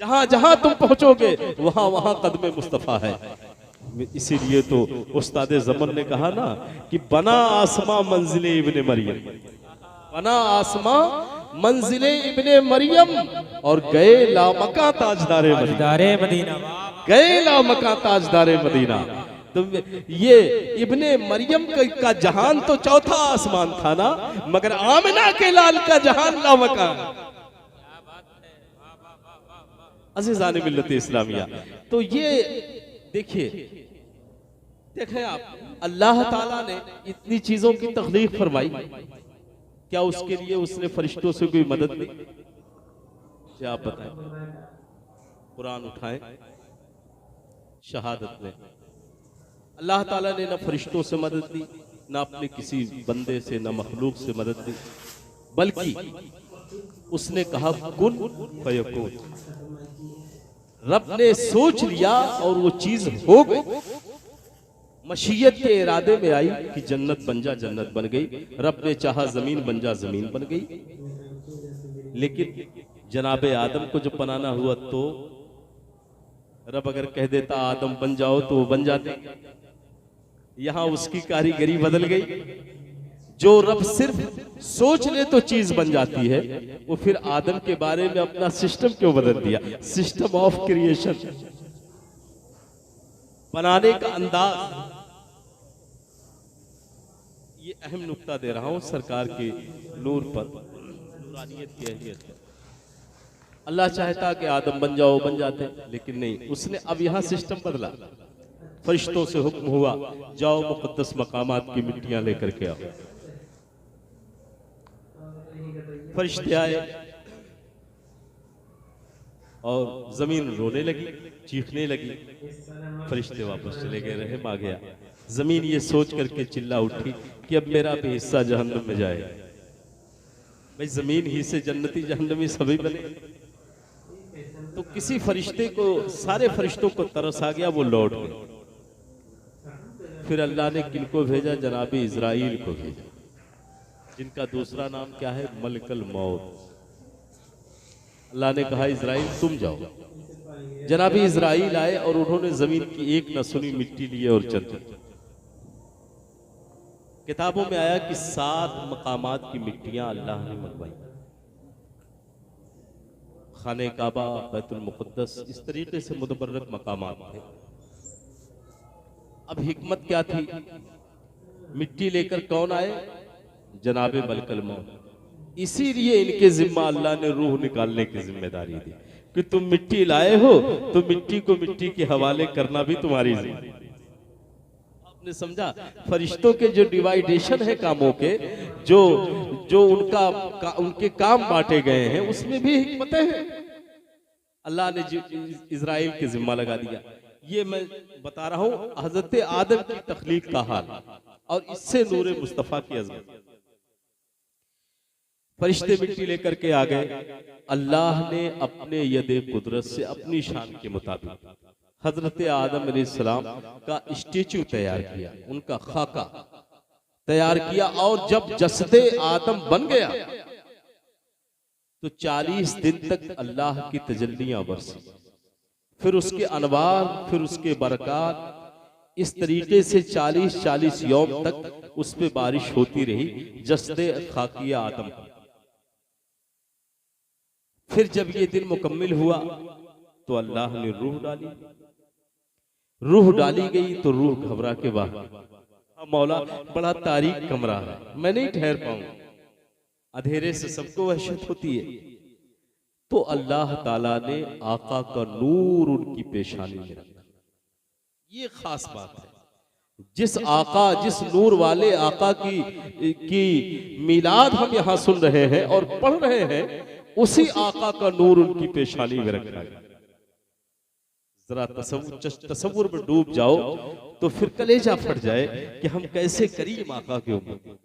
जहां जहां तुम पहुंचोगे वहां वहां कदम मुस्तफा है। इसीलिए तो उस्ताद ज़मन ने कहा ना कि बना आसमां मंजिले इब्ने मरियम, बना आसमां मंजिले इब्ने मरियम, और गए लामका ताजदारे मदीना, गए लामका ताजदारे मदीना। तो ये इब्ने मरियम का जहान तो चौथा आसमान था ना, मगर आमिना के लाल का जहान लामका। अज़ीज़ान मिल्लत इस्लामिया, तो ये देखिए, देखें आप, अल्लाह ताला ने इतनी चीजों की तख्लीक फरमाई, क्या उसके लिए उसने फरिश्तों से कोई मदद ली? क्या आप बताएं? कुरान उठाएं, शहादत में अल्लाह ताला ने न फरिश्तों से मदद दी, न अपने किसी बंदे से, न मखलूक से मदद दी, बल्कि उसने कहा कुन फयकून। रब ने सोच लिया और वो चीज हो गई, मशीयत के इरादे में आई कि जन्नत बन जा, जन्नत बन गई। रब ने चाहा जमीन बन जा, जमीन बन गई। लेकिन जनाबे आदम को जब बनाना हुआ तो रब अगर कह देता आदम बन जाओ तो वो बन जाते। यहां उसकी कारीगरी बदल गई। जो रब सिर्फ सोच ले तो चीज बन जाती है, वो फिर आदम के बारे में अपना सिस्टम क्यों बदल दिया? सिस्टम ऑफ क्रिएशन, बनाने का अंदाज। ये अहम नुक्ता दे रहा हूं सरकार के नूर पर, नूरानियत की अहमियत पर। अल्लाह चाहता कि आदम बन जाओ, बन जाते, लेकिन नहीं, उसने अब यहां सिस्टम बदला। फरिश्तों से हुक्म हुआ, जाओ मुकद्दस मकामात की मिट्टियां लेकर के आओ। फरिश्ते आए और जमीन रोने लगी, चीखने लगी। फरिश्ते वापस चले गए, रहम आ गया। जमीन ये सोच करके चिल्ला उठी कि अब मेरा भी हिस्सा जहन्नम में जाए। भाई जमीन ही से जन्नती जहन्नमी सभी बने। तो किसी फरिश्ते को, सारे फरिश्तों को तरस आ गया, वो लौट गए। फिर अल्लाह ने किनको भेजा? जनाबी इज़राइल को भेजा, जिनका दूसरा नाम क्या है? मलकल मौत। अल्लाह ने कहा इज़राइल तुम जाओ, जनाब इजराइल आए और उन्होंने जमीन की एक न सुनी मिट्टी लिए और चल दी। किताबों में आया कि 7 मकामात की मिट्टियां अल्लाह ने मंगवाई, खाने काबा, बैतुल मुक़द्दस, इस तरीके से मुतबर्रक मकामात थे। अब हिकमत क्या थी? मिट्टी लेकर कौन आए? जनाबे मलकल मौत। इसीलिए इनके जिम्मा अल्लाह ने रूह निकालने की जिम्मेदारी दी कि तुम मिट्टी लाए हो तो मिट्टी को मिट्टी के हवाले करना भी तुम्हारी जिम्मेदारी। आपने समझा? फरिश्तों के जो डिवाइडेशन है कामों के, जो उनके काम बांटे गए हैं, उसमें भी हिकमतें हैं। अल्लाह ने इजराइल के जिम्मा लगा दिया। ये मैं बता रहा हूं हजरत आदम की तख्लीक का हाल और इससे नूरे मुस्तफा की अजमत। फरिश्ते मिट्टी लेकर के आ गए। अल्लाह ने अपने यदे कुदरत से अपनी शान के मुताबिक हजरत आदम अलैहिस्सलाम का स्टेचू तैयार किया, उनका खाका तैयार किया। और जब जसदे आदम बन गया तो 40 दिन तक अल्लाह की तजल्लियां बरसी, फिर उसके अनवार, फिर उसके बरक़ात, इस तरीके से 40-40 यौम तक उस पे बारिश होती रही जसदे खाकिया आदम। फिर जब ये दिन मुकम्मिल हुआ तो अल्लाह ने रूह डाली। रूह डाली गई तो रूह घबरा के बाहर। मौला बड़ा तारीक कमरा है, मैं नहीं ठहर पाऊंगा, अंधेरे से सबको वहशत होती है। तो अल्लाह ताला ने आका का नूर उनकी पेशानी में रखा। ये खास बात है। जिस आका, जिस नूर वाले आका की मिलाद हम यहाँ सुन रहे हैं और पढ़ रहे हैं, उसी आका का नूर उनकी पेशानी में रखा गया। जरा तसव्वुर में डूब जाओ तो फिर कलेजा फट जाए कि हम कैसे करीम आका के उम्मती,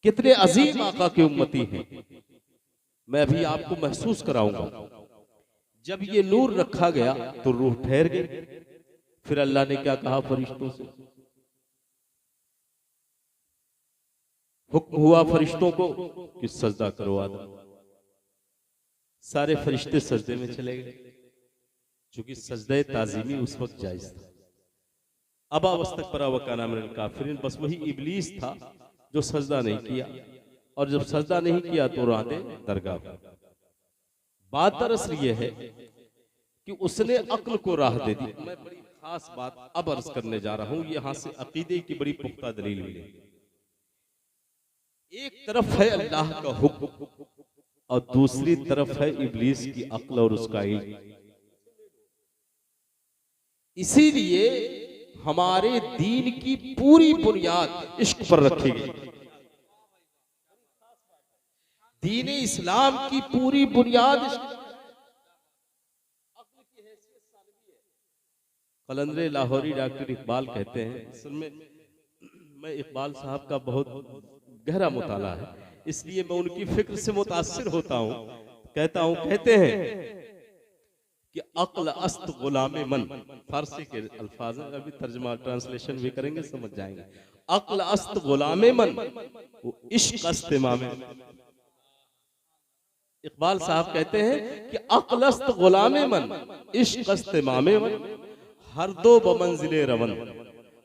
कितने अजीम आका के उम्मती हैं। मैं अभी आपको महसूस कराऊंगा। जब ये नूर रखा गया तो रूह ठहर गई। फिर अल्लाह ने क्या कहा फरिश्तों से? हुक्म हुआ फरिश्तों को कि सजदा करो आदम। सारे फरिश्ते सजदे में चले गए, क्योंकि सजदे ताजीमी उस वक्त जायज था। अबा वस्तकबरा व काना मिनल काफिरीन, बस वही इब्लीस था जो सजदा नहीं किया, और जब सजदा नहीं किया तो राहते दरगाह। बात दरअसल ये है कि उसने अक्ल को राह दे दी। मैं बड़ी खास बात अब अर्ज करने जा रहा हूं, यहां से अकीदे की बड़ी पुख्ता दलील मिलेगी। एक तरफ है अल्लाह का हुक्म और दूसरी तरफ है इब्लीस की अक्ल और उसका इल्म। इसीलिए हमारे दीन की पूरी बुनियाद इश्क पर रखी गई। दीन इस्लाम की पूरी बुनियाद कलंदरे लाहौरी डॉक्टर इकबाल कहते हैं, असल में मैं इकबाल साहब का बहुत गहरा मुताला है, इसलिए मैं उनकी फिक्र से मुतासिर होता हूं। कहते हैं कि अक्ल अस्त गुलामे मन, फारसी के अल्फाज हैं, अभी तर्जमा ट्रांसलेशन भी करेंगे, समझ जाएंगे। अक्ल अस्त गुलामे मन, इश्क अस्त इमामे। इकबाल साहब कहते हैं कि अक्ल अस्त गुलामे मन, इश्क अस्त इमामे मन, हर दो बमंजिले रवन,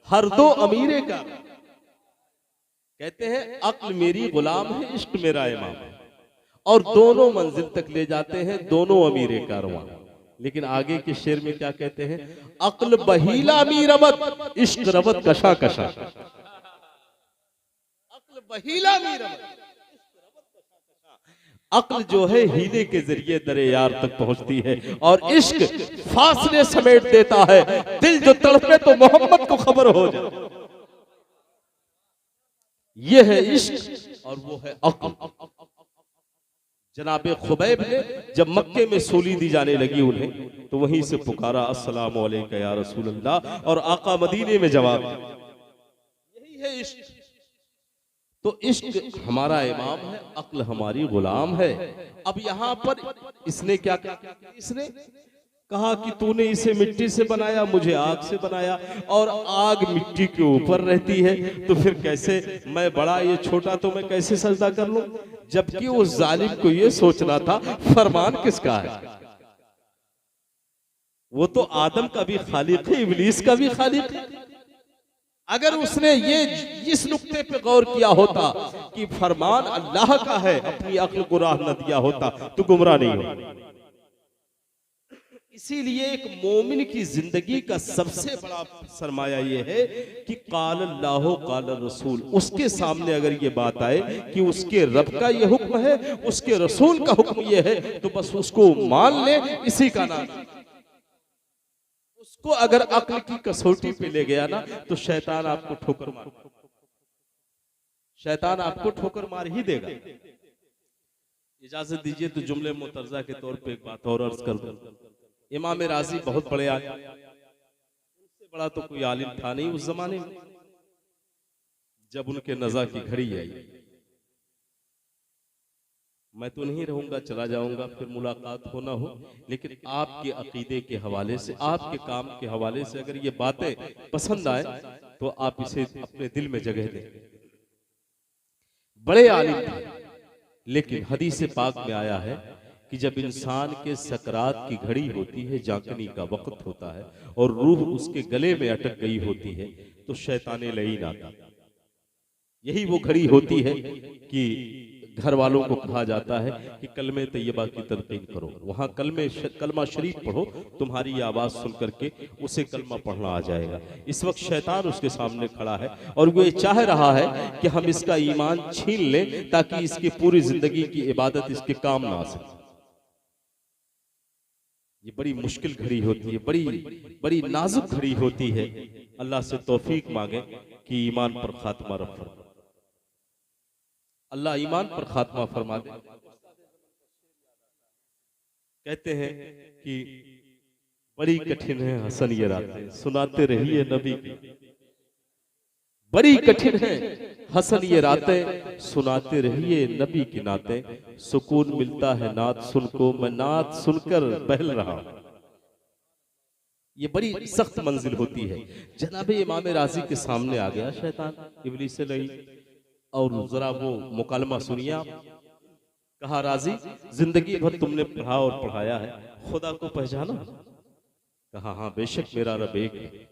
हर दो अमीरे का। कहते हैं अक्ल मेरी गुलाम है, इश्क मेरा इमाम है, और दोनों मंजिल तक ले जाते हैं, दोनों अमीरे कारवां। लेकिन आगे के शेर में क्या कहते हैं? अक्ल बहीला मी रवत, इश्क रवत कशा कशा। अक्ल बहीला मी रवत, अक्ल जो है हीले के जरिए दरे यार तक पहुंचती है, और इश्क फासले समेट देता है। दिल जो तड़पे तो मोहम्मद को खबर हो जाए। ये है इश्क और वो है अक्ल। जनाबे खुबैब ने जब मक्के में सूली दी जाने लगी उन्हें, तो वहीं से पुकारा अस्सलामु अलैका या रसूल अल्लाह, और आका मदीने में जवाब दिया। यही है इश्क। तो इश्क हमारा इमाम है, अक्ल हमारी गुलाम है। अब यहां पर इसने क्या कहा? इसने कहा कि तूने इसे मिट्टी से बनाया, मुझे आग से बनाया, और आग मिट्टी के ऊपर रहती है, तो फिर कैसे मैं बड़ा ये छोटा, तो मैं कैसे सजदा कर लूं? जबकि उस जालिम को ये सोचना था फरमान किसका है। वो तो आदम का भी खालिक है, इब्लीस का भी खालिक है। अगर उसने ये इस नुक्ते पे गौर किया होता कि फरमान अल्लाह का है, अपनी अक्ल को राह न दिया होता तो गुमराह नहीं होता। इसीलिए एक मोमिन की जिंदगी का सबसे बड़ा सरमाया ये है कि काल अल्लाह काल रसूल, उसके सामने अगर ये बात आए कि उसके रब का ये हुक्म है, उसके रसूल का हुक्म ये है, तो बस उसको मान ले, इसी का नाम। उसको अगर अक्ल की कसौटी पे ले गया ना तो शैतान आपको ठोकर मार, शैतान आपको ठोकर मार ही देगा। इजाजत दीजिए तो जुमले मुतरजा के तौर पे एक बात और अर्ज कर दूं। इमाम राजी बहुत बड़े आलिम, उससे बड़ा तो कोई आलिम था नहीं उस जमाने में। जब उनके नज़ा की घड़ी आई, मैं तो नहीं रहूंगा, चला जाऊंगा, फिर मुलाकात हो ना हो, लेकिन आपके अकीदे के हवाले से, आपके काम के हवाले से अगर ये बातें पसंद आए तो आप इसे अपने दिल में जगह दें। बड़े आलिम थे, लेकिन हदीस पाक में आया है कि जब इंसान के सकरात की घड़ी होती है, जागने का वक्त होता है और रूह उसके गले में अटक गई होती है, तो शैताने लईन आता। यही वो घड़ी होती है कि घर वालों को कहा जाता है कि कलमे तैयबा की तलकीन करो, वहां कलमा शरीफ पढ़ो, तुम्हारी ये आवाज सुन करके उसे कलमा पढ़ना आ जाएगा। इस वक्त शैतान उसके सामने खड़ा है और वो ये चाह रहा है कि हम इसका ईमान छीन लें ताकि इसकी पूरी जिंदगी की इबादत इसके काम ना आ सके। ये बड़ी मुश्किल घड़ी होती है, बड़ी नाजुक घड़ी होती है। अल्लाह से तौफीक मांगे कि ईमान पर खात्मा रखे, अल्लाह ईमान पर खात्मा फरमा दे। कहते हैं कि बड़ी कठिन है हसन ये रातें, सुनाते रहिए नबी की। बड़ी कठिन है हसन ये रातें, सुनाते रहिए नबी की नाते। सुकून मिलता है नात सुन को, मैं नात सुनकर बहल रहा। ये बड़ी सख्त मंजिल होती है। जनाब इमाम राजी के सामने आ गया शैतान, इब्लीस से लई, और जरा वो मुकालमा सुनिए आप। कहा राजी, जिंदगी भर तुमने पढ़ा और पढ़ाया है, खुदा को पहचाना? कहा हाँ बेशक मेरा रब एक है।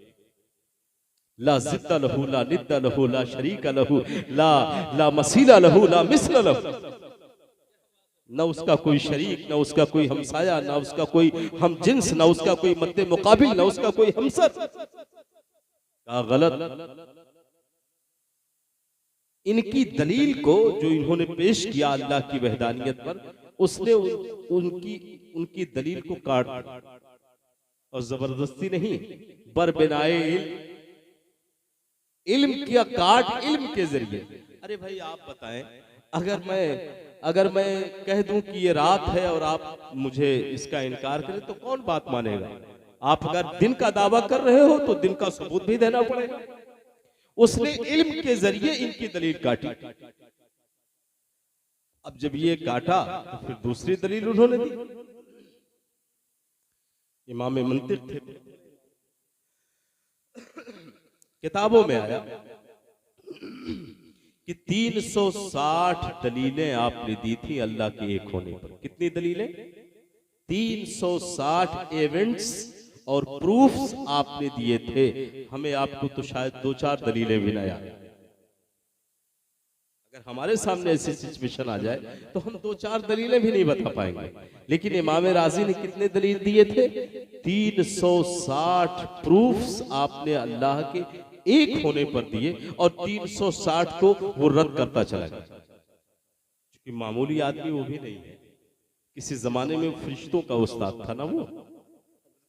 ला जिद्दा लहू ला निद्दा लहू ला शरीका लहू ला मसीला लहू ला मिस्ल लहू। न उसका कोई शरीक, न उसका कोई हमसाया, न उसका कोई हम जिन्स, न उसका कोई मद्दे मुकाबिल, न उसका कोई हमसर। कहा गलत। इनकी दलील को जो इन्होंने पेश किया अल्लाह की वहदानियत पर, उसने उनकी दलील को काट, और जबरदस्ती नहीं, बरबिनाए इल्म किया काट, इल्म के जरिए। अरे भाई आप बताएं, अगर मैं कह दूं कि ये रात है और आप मुझे इसका इनकार करें तो कौन बात मानेगा? आप अगर दिन का दावा कर रहे हो तो दिन का सबूत भी देना पड़ेगा। उसने इल्म के जरिए इनकी दलील काटी। अब जब ये काटा तो फिर दूसरी दलील उन्होंने दी। इमाम मंतिक थे, किताबों में आया कि 360 दलीलें आपने दी थी अल्लाह के एक होने पर। कितनी दलीलें? 360 एविडेंस और प्रूफ्स आपने दिए थे। हमें आपको तो शायद 2-4 दलीलें भी ना याद। अगर हमारे सामने ऐसी सिचुएशन आ जाए तो हम 2-4 दलीलें भी नहीं बता पाएंगे। लेकिन इमाम राजी ने कितने दलील दिए थे? 360 प्रूफ्स आपने अल्लाह के एक होने पर दिए, और 360 को वो रद्द करता चला गया। क्योंकि मामूली आदमी वो भी नहीं है, किसी जमाने में फरिश्तों का उस्ताद था ना। वो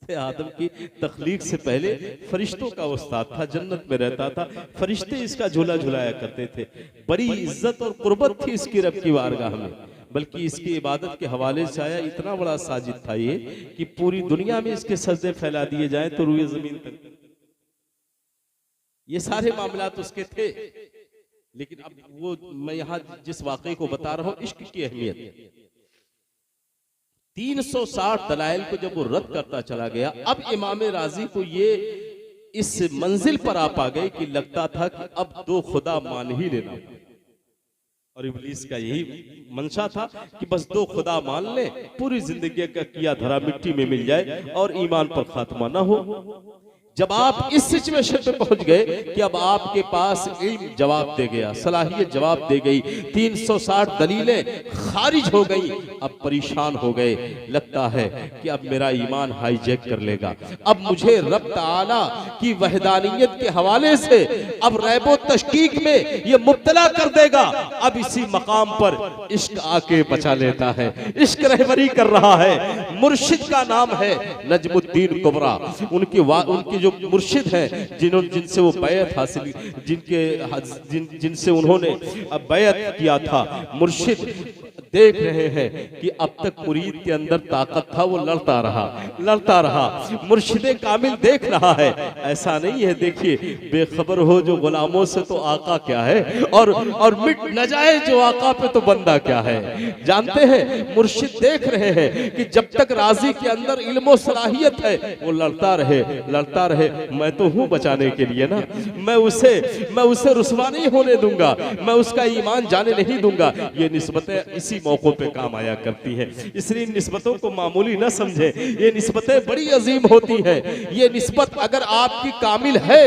आदम की तख्लीक से पहले फरिश्तों का उस्ताद था, जन्नत में रहता था, फरिश्ते इसका झूला झुलाया करते थे। बड़ी इज्जत और कुर्बत थी इसकी रब की बारगाह में। बल्कि इसकी इबादत के हवाले से आया, इतना बड़ा साजिद था ये कि पूरी दुनिया में इसके सजदे फैला दिए जाए तो रुए जमीन तक। ये सारे मामलात उसके थे। लेकिन अब वो मैं यहां जिस वाकई को बता रहा हूं, इश्क की अहमियत, 360 दलाइल को जब वो रद्द करता चला गया, अब इमाम राजी को ये इस मंजिल पर आप आ गए कि लगता था कि अब दो खुदा मान ही लेना। और इब्लीस का यही मंशा था कि बस दो खुदा मान ले, पूरी जिंदगी का किया धरा मिट्टी में मिल जाए और ईमान पर खात्मा ना हो। जब आप इस सिचुएशन पे पहुंच गए कि अब आपके पास इल्म जवाब दे गया, सलाहियत जवाब दे गई, 360 दलीलें खारिज हो गई, अब परेशान हो गए, लगता है कि अब मेरा ईमान हाईजैक कर लेगा, अब मुझे रब ताला की वहदानियत के हवाले से अब रैबो तशकीक में ये मुब्तला कर देगा। अब इसी मकाम पर इश्क आके बचा लेता है, इश्क रहबरी कर रहा है। मुर्शिद का नाम है नजमुद्दीन कुबरा, उनकी जो मुर्शिद हैं, जिनसे वो बैत हासिल, जिनसे उन्होंने बैत किया था, मुर्शिद देख रहे हैं कि अब तक मुरीद के अंदर ताकत था, वो लड़ता रहा। मुर्शिदे कामिल देख रहा है, ऐसा नहीं है, देखिए बेखबर हो जो गुलामों से तो आका क्या है, और मिट न जाए जो आका पे तो बंदा क्या है। जानते हैं मुर्शिद देख रहे हैं कि जब तक राजी के अंदर इल्म और सलाहियत है वो लड़ता रहे। मैं तो हूँ बचाने के लिए ना, मैं उसे रुसवा नहीं होने दूंगा, मैं उसका ईमान जाने नहीं दूंगा। ये निस्बतें इसी मौकों पे काम आया करती है, इसलिए निस्बतों को मामूली न समझे, ये निस्बतें बड़ी अजीम होती हैं। ये निस्बत अगर आपकी कामिल है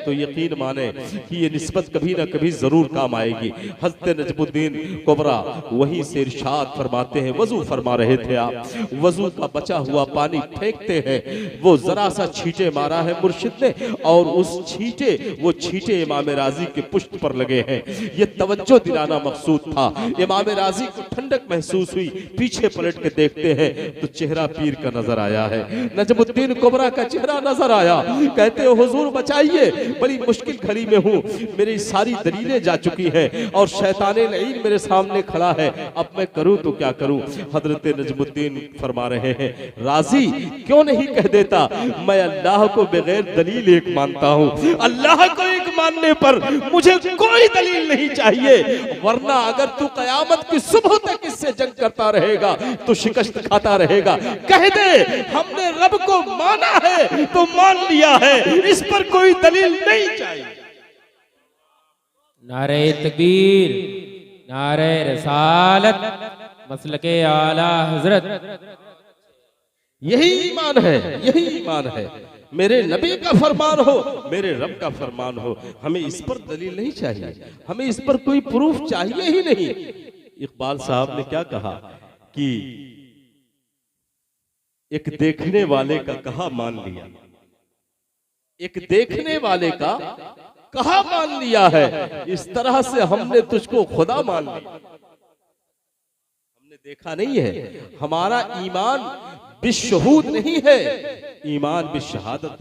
तो यकीन माने कि ये निस्बत कभी ना कभी जरूर काम आएगी। हज़रत नजमुद्दीन कुबरा वहीं से इरशाद फरमाते हैं, वजू फरमा रहे थे आप, वजू का बचा हुआ पानी फेंकते हैं, वो जरा सा छींटे मारा है मुर्शिद ने, और उस छींटे इमाम राजी के पुष्ट पर लगे हैं। ये तवज्जो दिलाना मकसूद था। इमाम राजी को ठंडक महसूस हुई, पीछे पलट के देखते हैं तो चेहरा पीर का नजर आया है, नजमुद्दीन कुबरा का चेहरा नजर आया। कहते हो हुजूर बचाइए, बड़ी मुश्किल घड़ी में हूँ, मेरी सारी दलीलें जा चुकी हैं और शैताने लईन मेरे सामने खड़ा है, अब मैं करूँ तो क्या करूँ। हजरत नजमुद्दीन फरमा रहे हैं, राजी क्यों नहीं कह देता मैं अल्लाह को बगैर दलील एक मानता हूँ, अल्लाह को एक मानने पर मुझे कोई दलील नहीं चाहिए, वरना अगर तू कयामत की सुबह तक इससे जंग करता रहेगा तो शिकस्त खाता रहेगा। कह दे हमने रब को माना है तो मान लिया है, इस पर कोई दलील नहीं चाहिए। नारे तकबीर, नारे रसालत, मसलके आला हजरत। यही ईमान है, मेरे नबी का फरमान हो, मेरे रब का फरमान हो, हमें इस पर दलील नहीं चाहिए, हमें इस पर कोई प्रूफ चाहिए ही नहीं। इकबाल साहब ने क्या कहा कि एक देखने वाले का कहा मान लिया, एक देखने वाले का कहा मान लिया है, इस तरह से हमने तुझको खुदा मान लिया। हमने देखा नहीं है, हमारा ईमान बिशहूद नहीं है, ईमान बिशहादत।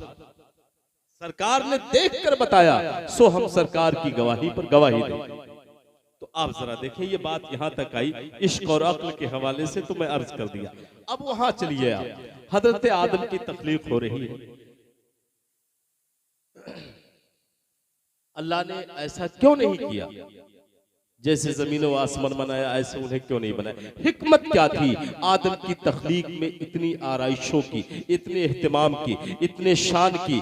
सरकार ने देखकर बताया, सो हम सरकार की गवाही पर गवाही दें। तो आप जरा देखें, ये बात यहां तक आई इश्क और अक्ल के हवाले से, तो मैं अर्ज कर दिया। अब वहां चलिए आप, हजरत आदम की तख्लीक हो रही है। अल्लाह ने ऐसा क्यों नहीं किया, जैसे जमीन व आसमान बनाया ऐसे उन्हें क्यों नहीं बनाया? हिकमत क्या थी आदम की तख्लीक में, इतनी आराइशों की, इतने एहतमाम की, इतने शान की,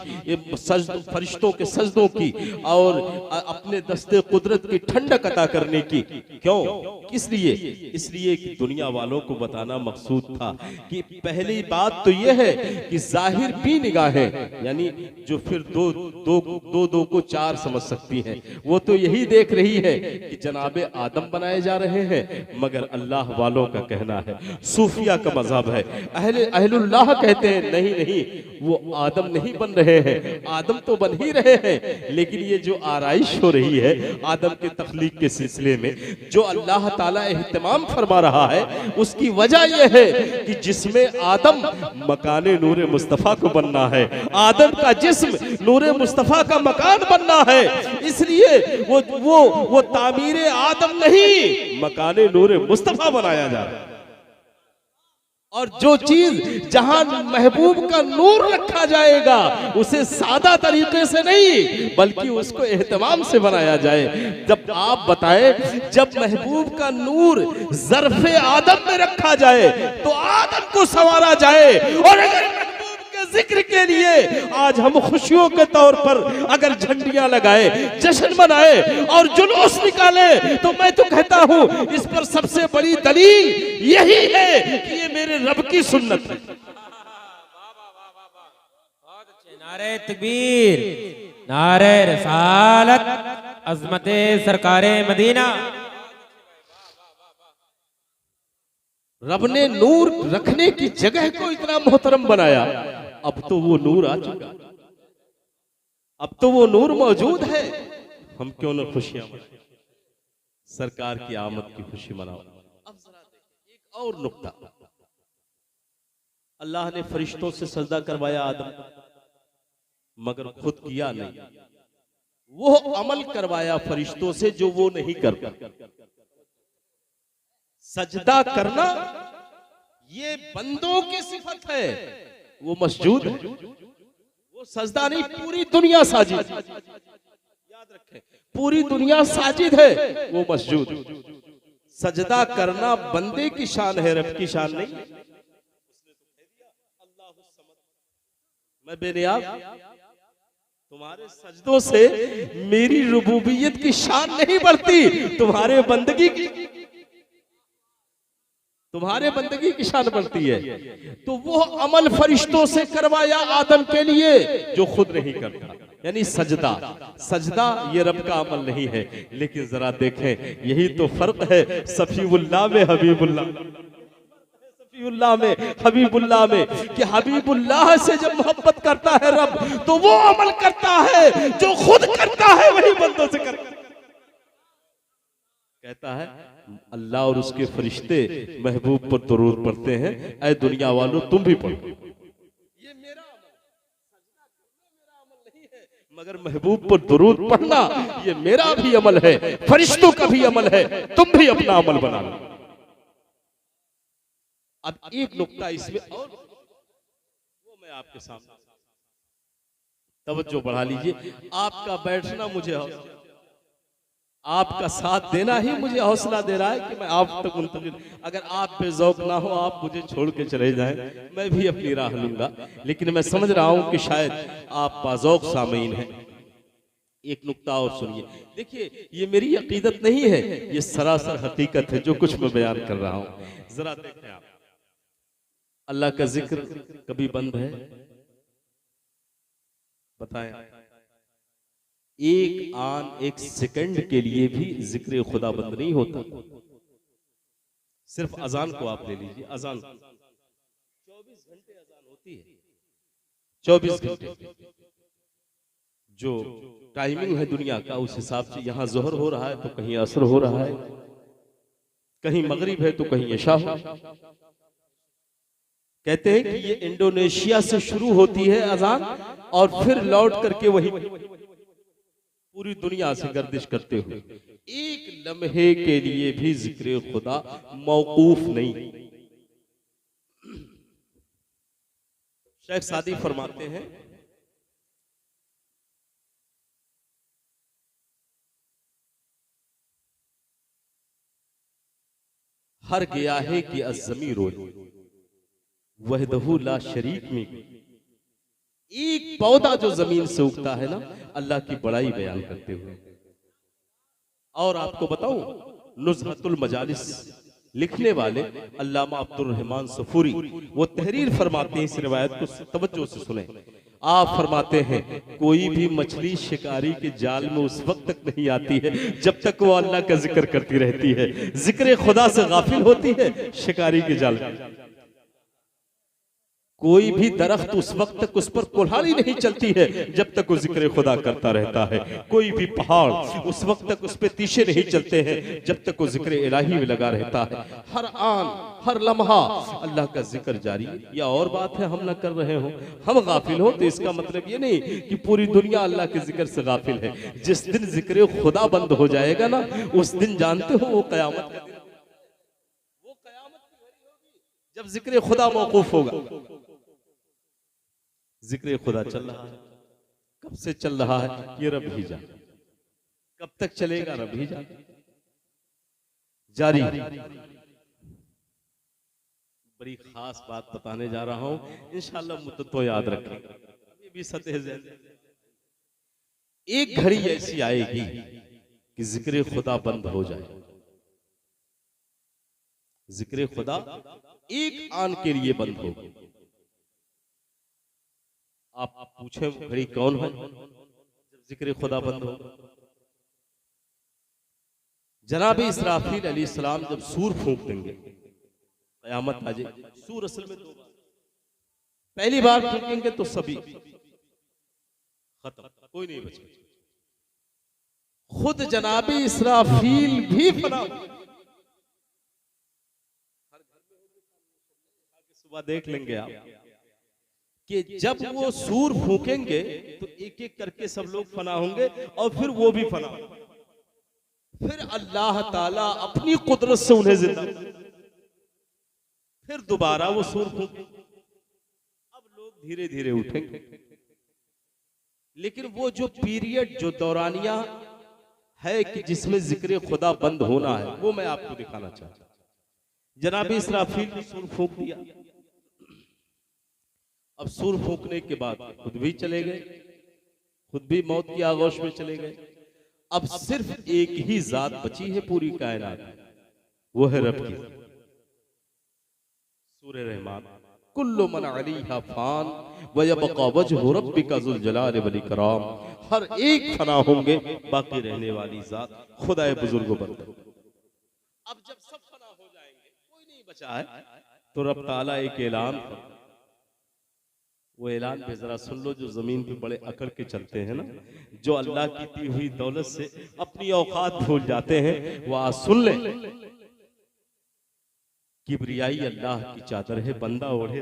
फरिश्तों के सजदों की और अपने दस्ते कुदरत की ठंडक अता करने की। क्यों, किस लिए? इसलिए कि दुनिया वालों को बताना मकसूद था कि पहली बात तो यह है कि जाहिर भी निगाहें, यानी जो फिर दो को चार समझ सकती हैं, वो तो यही देख रही है कि जनाब आदम बनाए जा रहे हैं, मगर अल्लाह वालों का कहना है, सूफिया का मज़हब है, अहलुल्लाह कहते हैं नहीं, वो आदम नहीं बन रहे हैं, आदम तो बन ही रहे हैं, लेकिन ये जो आराइश हो रही है आदम के तख्लीक के सिलसिले में, जो अल्लाह ताला एहतमाम फरमा रहा है, उसकी वजह यह है कि जिसमें आदम मकाने नूरे मुस्तफ़ा को बनना है, आदम का जिस्म नूरे मुस्तफ़ा का मकान बनना है, इसलिए वो तामीरे आदम नहीं, मकाने नूरे मुस्तफा बनाया जा रहा है। और जो चीज जहां महबूब का नूर रखा जाएगा, उसे सादा तरीके से नहीं बल्कि उसको एहतमाम से बनाया जाए। जब आप बताएं, जब महबूब का नूर ज़र्फ़े आदम में रखा जाए तो आदम को संवारा जाए, और अगर महबूब के जिक्र के लिए आज हम खुशियों के तौर पर अगर झंडियां लगाए, जश्न मनाए और जुलूस निकाले, तो मैं तो कहता हूं इस पर सबसे बड़ी दलील यही है कि ये मेरे रब की सुन्नत है। नारे तकबीर, नारे रसालत, अज़मते सरकारे मदीना। रब ने नूर रखने की जगह को इतना मोहतरम बनाया, अब तो वो नूर आ चुका, अब तो वो नूर मौजूद है। हम क्यों न खुशियां मनाएं, सरकार की आमद की खुशी मनाओ। अब जरा देखिए एक और नुक्ता, अल्लाह ने फरिश्तों से सजदा करवाया आदम, मगर खुद किया नहीं। वो अमल करवाया फरिश्तों से जो वो नहीं करता। सजदा करना ये बंदों की सिफत है, वो मस्जूद है, वो सजदा नहीं। पूरी दुनिया साजिद, याद रखें, पूरी दुनिया साजिद है, वो मस्जूद। सजदा करना बंदे की शान है, रब की शान नहीं। मैं बेनियाब, तुम्हारे सजदों से मेरी रुबूबियत की शान नहीं बढ़ती, तुम्हारे बंदगी की शान बढ़ती है। तो वो अमल फरिश्तों से करवाया आदम के लिए जो खुद नहीं करता, यानी सजदा ये रब का अमल नहीं है। लेकिन जरा देखें, यही तो फर्क है सफीउल्लाह में हबीबुल्लाह, सफीउल्लाह में हबीबुल्लाह में, कि हबीबुल्लाह से जब मोहब्बत करता है रब, तो वो अमल करता है जो खुद करता है, वही बंदों से करता है। कहता है अल्लाह और उसके फरिश्ते महबूब पर दुरूद पढ़ते हैं, ऐ दुनिया वालों तुम भी पढ़ो। ये मेरा अमल नहीं है, मगर महबूब पर दुरूद पढ़ना ये मेरा भी अमल है, फरिश्तों का भी अमल है, तुम भी अपना अमल बना लो। अब एक नुक्ता इसमें और वो मैं आपके सामने, तवज्जो बढ़ा लीजिए। आपका बैठना मुझे, आपका साथ देना ही मुझे हौसला दे रहा है कि मैं आप तक मुंतजिर। अगर आप बेज़ौक ना हो, आप मुझे छोड़ के चले जाएं, मैं भी अपनी राह लूंगा। लेकिन मैं समझ रहा हूं कि शायद आप बाज़ौक सामीन हैं। एक नुक्ता और सुनिए, देखिए ये मेरी अकीदत नहीं है, ये सरासर हकीकत है जो कुछ मैं बयान कर रहा हूं। जरा देखें आप, अल्लाह का जिक्र कभी बंद है? बताएं। एक आन एक सेकंड के लिए भी जिक्र खुदा बंद नहीं होता। सिर्फ अजान को आप ले लीजिए, अजान 24 घंटे अजान होती है, 24 घंटे जो टाइमिंग है दुनिया का, उस हिसाब से यहां जोहर हो रहा है तो कहीं असर हो रहा है, कहीं मगरिब है तो कहीं इशा हो। कहते हैं कि ये इंडोनेशिया से शुरू होती है अजान और फिर लौट करके वही पूरी दुनिया से गर्दिश करते हुए एक लम्हे के लिए भी जिक्र खुदा मौकूफ नहीं। शेख सादी फरमाते हैं, हर गया है कि अज़मी रोज वहदहू ला शरीक में। एक पौधा जो जमीन से उगता है ना, अल्लाह की बड़ाई बयान करते हुए। और आपको बताऊं, नुज़हतुल मजालिस लिखने वाले अल्लामा अब्दुल रहमान सफूरी वो तहरीर फरमाते हैं, इस रिवायत को तवज्जो से सुने। आप फरमाते हैं कोई भी मछली शिकारी के जाल में उस वक्त तक नहीं आती है जब तक वो अल्लाह का जिक्र करती रहती है। जिक्र खुदा से गाफिल होती है शिकारी के जाल में। कोई भी दरख्त उस वक्त तक उस पर कुल्हाड़ी नहीं चलती है जब तक वो जिक्र खुदा करता रहता है। कोई भी पहाड़ उस वक्त तक उस पे तीशे नहीं चलते हैं जब तक वो जिक्र इलाही में लगा रहता है। हर आन हर लम्हा अल्लाह का जिक्र जारी। या और बात है हम ना कर रहे हो, हम गाफिल हो, तो इसका मतलब ये नहीं कि पूरी दुनिया अल्लाह के जिक्र से गाफिल है। जिस दिन जिक्र खुदा बंद हो जाएगा ना, उस दिन जानते हो वो कयामत का दिन, वो कयामत की घड़ी होगी जब जिक्र खुदा मौकूफ होगा। जिक्र खुदा चल रहा है, कब से चल रहा है ये रब ही जाने, कब तक चलेगा रब ही जाने। जारी बड़ी खास बात बताने जा रहा हूं, इंशाल्लाह मुद्दत तो याद रखेंगे, ये भी सतह ज़हन। एक घड़ी ऐसी आएगी कि जिक्र खुदा बंद हो जाए। जिक्र खुदा एक आन के लिए बंद होगी। आप पूछे घड़ी कौन है जब जिक्र खुदा बंद हो? जनाब इसराफील अलैहिस्सलाम जब सूर फूंक देंगे, कयामत आ जाए। सूर असल में दो बार, पहली बार फूंकेंगे तो सभी खत्म, कोई नहीं बचेगा। खुद जनाब इसराफील भी फना। सुबह देख लेंगे आप कि जब वो सूर फूकेंगे तो एक एक करके सब लोग फना होंगे और फिर वो भी फना होंगे। फिर अल्लाह ताला अपनी कुदरत से उन्हें जिंदा, फिर दोबारा वो सूर फूकेंगे। अब लोग धीरे धीरे उठेंगे, लेकिन वो जो पीरियड, जो दौरानिया है कि जिसमें जिक्र खुदा बंद होना है, वो मैं आपको दिखाना चाहता हूं। जनाब इसराफील ने सूर फूंक दिया। अब सूर फूंकने के बाद खुद भी चले गए, खुद भी मौत की आगोश में चले गए। अब सिर्फ एक ही जात बची है पूरी कायनात, वो है रब की। सूरह रहमान, कुल्लु मन अलैहा फान व यबका वजहु रब्बिका ज़ुल जलाल वल इकराम। हर एक फना होंगे, बाकी रहने वाली जात खुदाए बुजुर्ग बंद। अब जब सब फना हो जाएंगे, कोई नहीं बचा है, तो रब ताला एक ऐलान, वो ऐलान पे जरा सुन लो। जो जमीन पे बड़े अकड़ के चलते हैं ना, जो अल्लाह की दी हुई दौलत से अपनी औकात भूल जाते हैं, वो आज सुन ले। किबरियाई अल्लाह की चादर है, बंदा ओढ़े।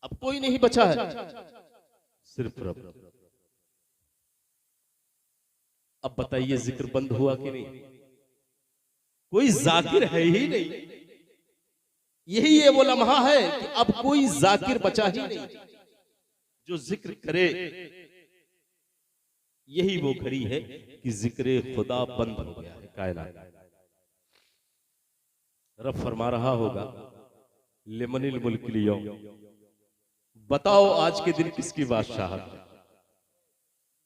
अब कोई नहीं बचा है, सिर्फ रब। अब बताइए जिक्र बंद हुआ कि नहीं? कोई जाकिर है ही नहीं। यही ये वो लम्हा है कि अब कोई जाकिर बचा ही नहीं जो जिक्र करे। यही वो घड़ी है कि जिक्र खुदा बंद हो गया है कायनात। रब फरमा रहा होगा, लिमनिल मुल्कुल यौम, बताओ आज के दिन किसकी बादशाहत है?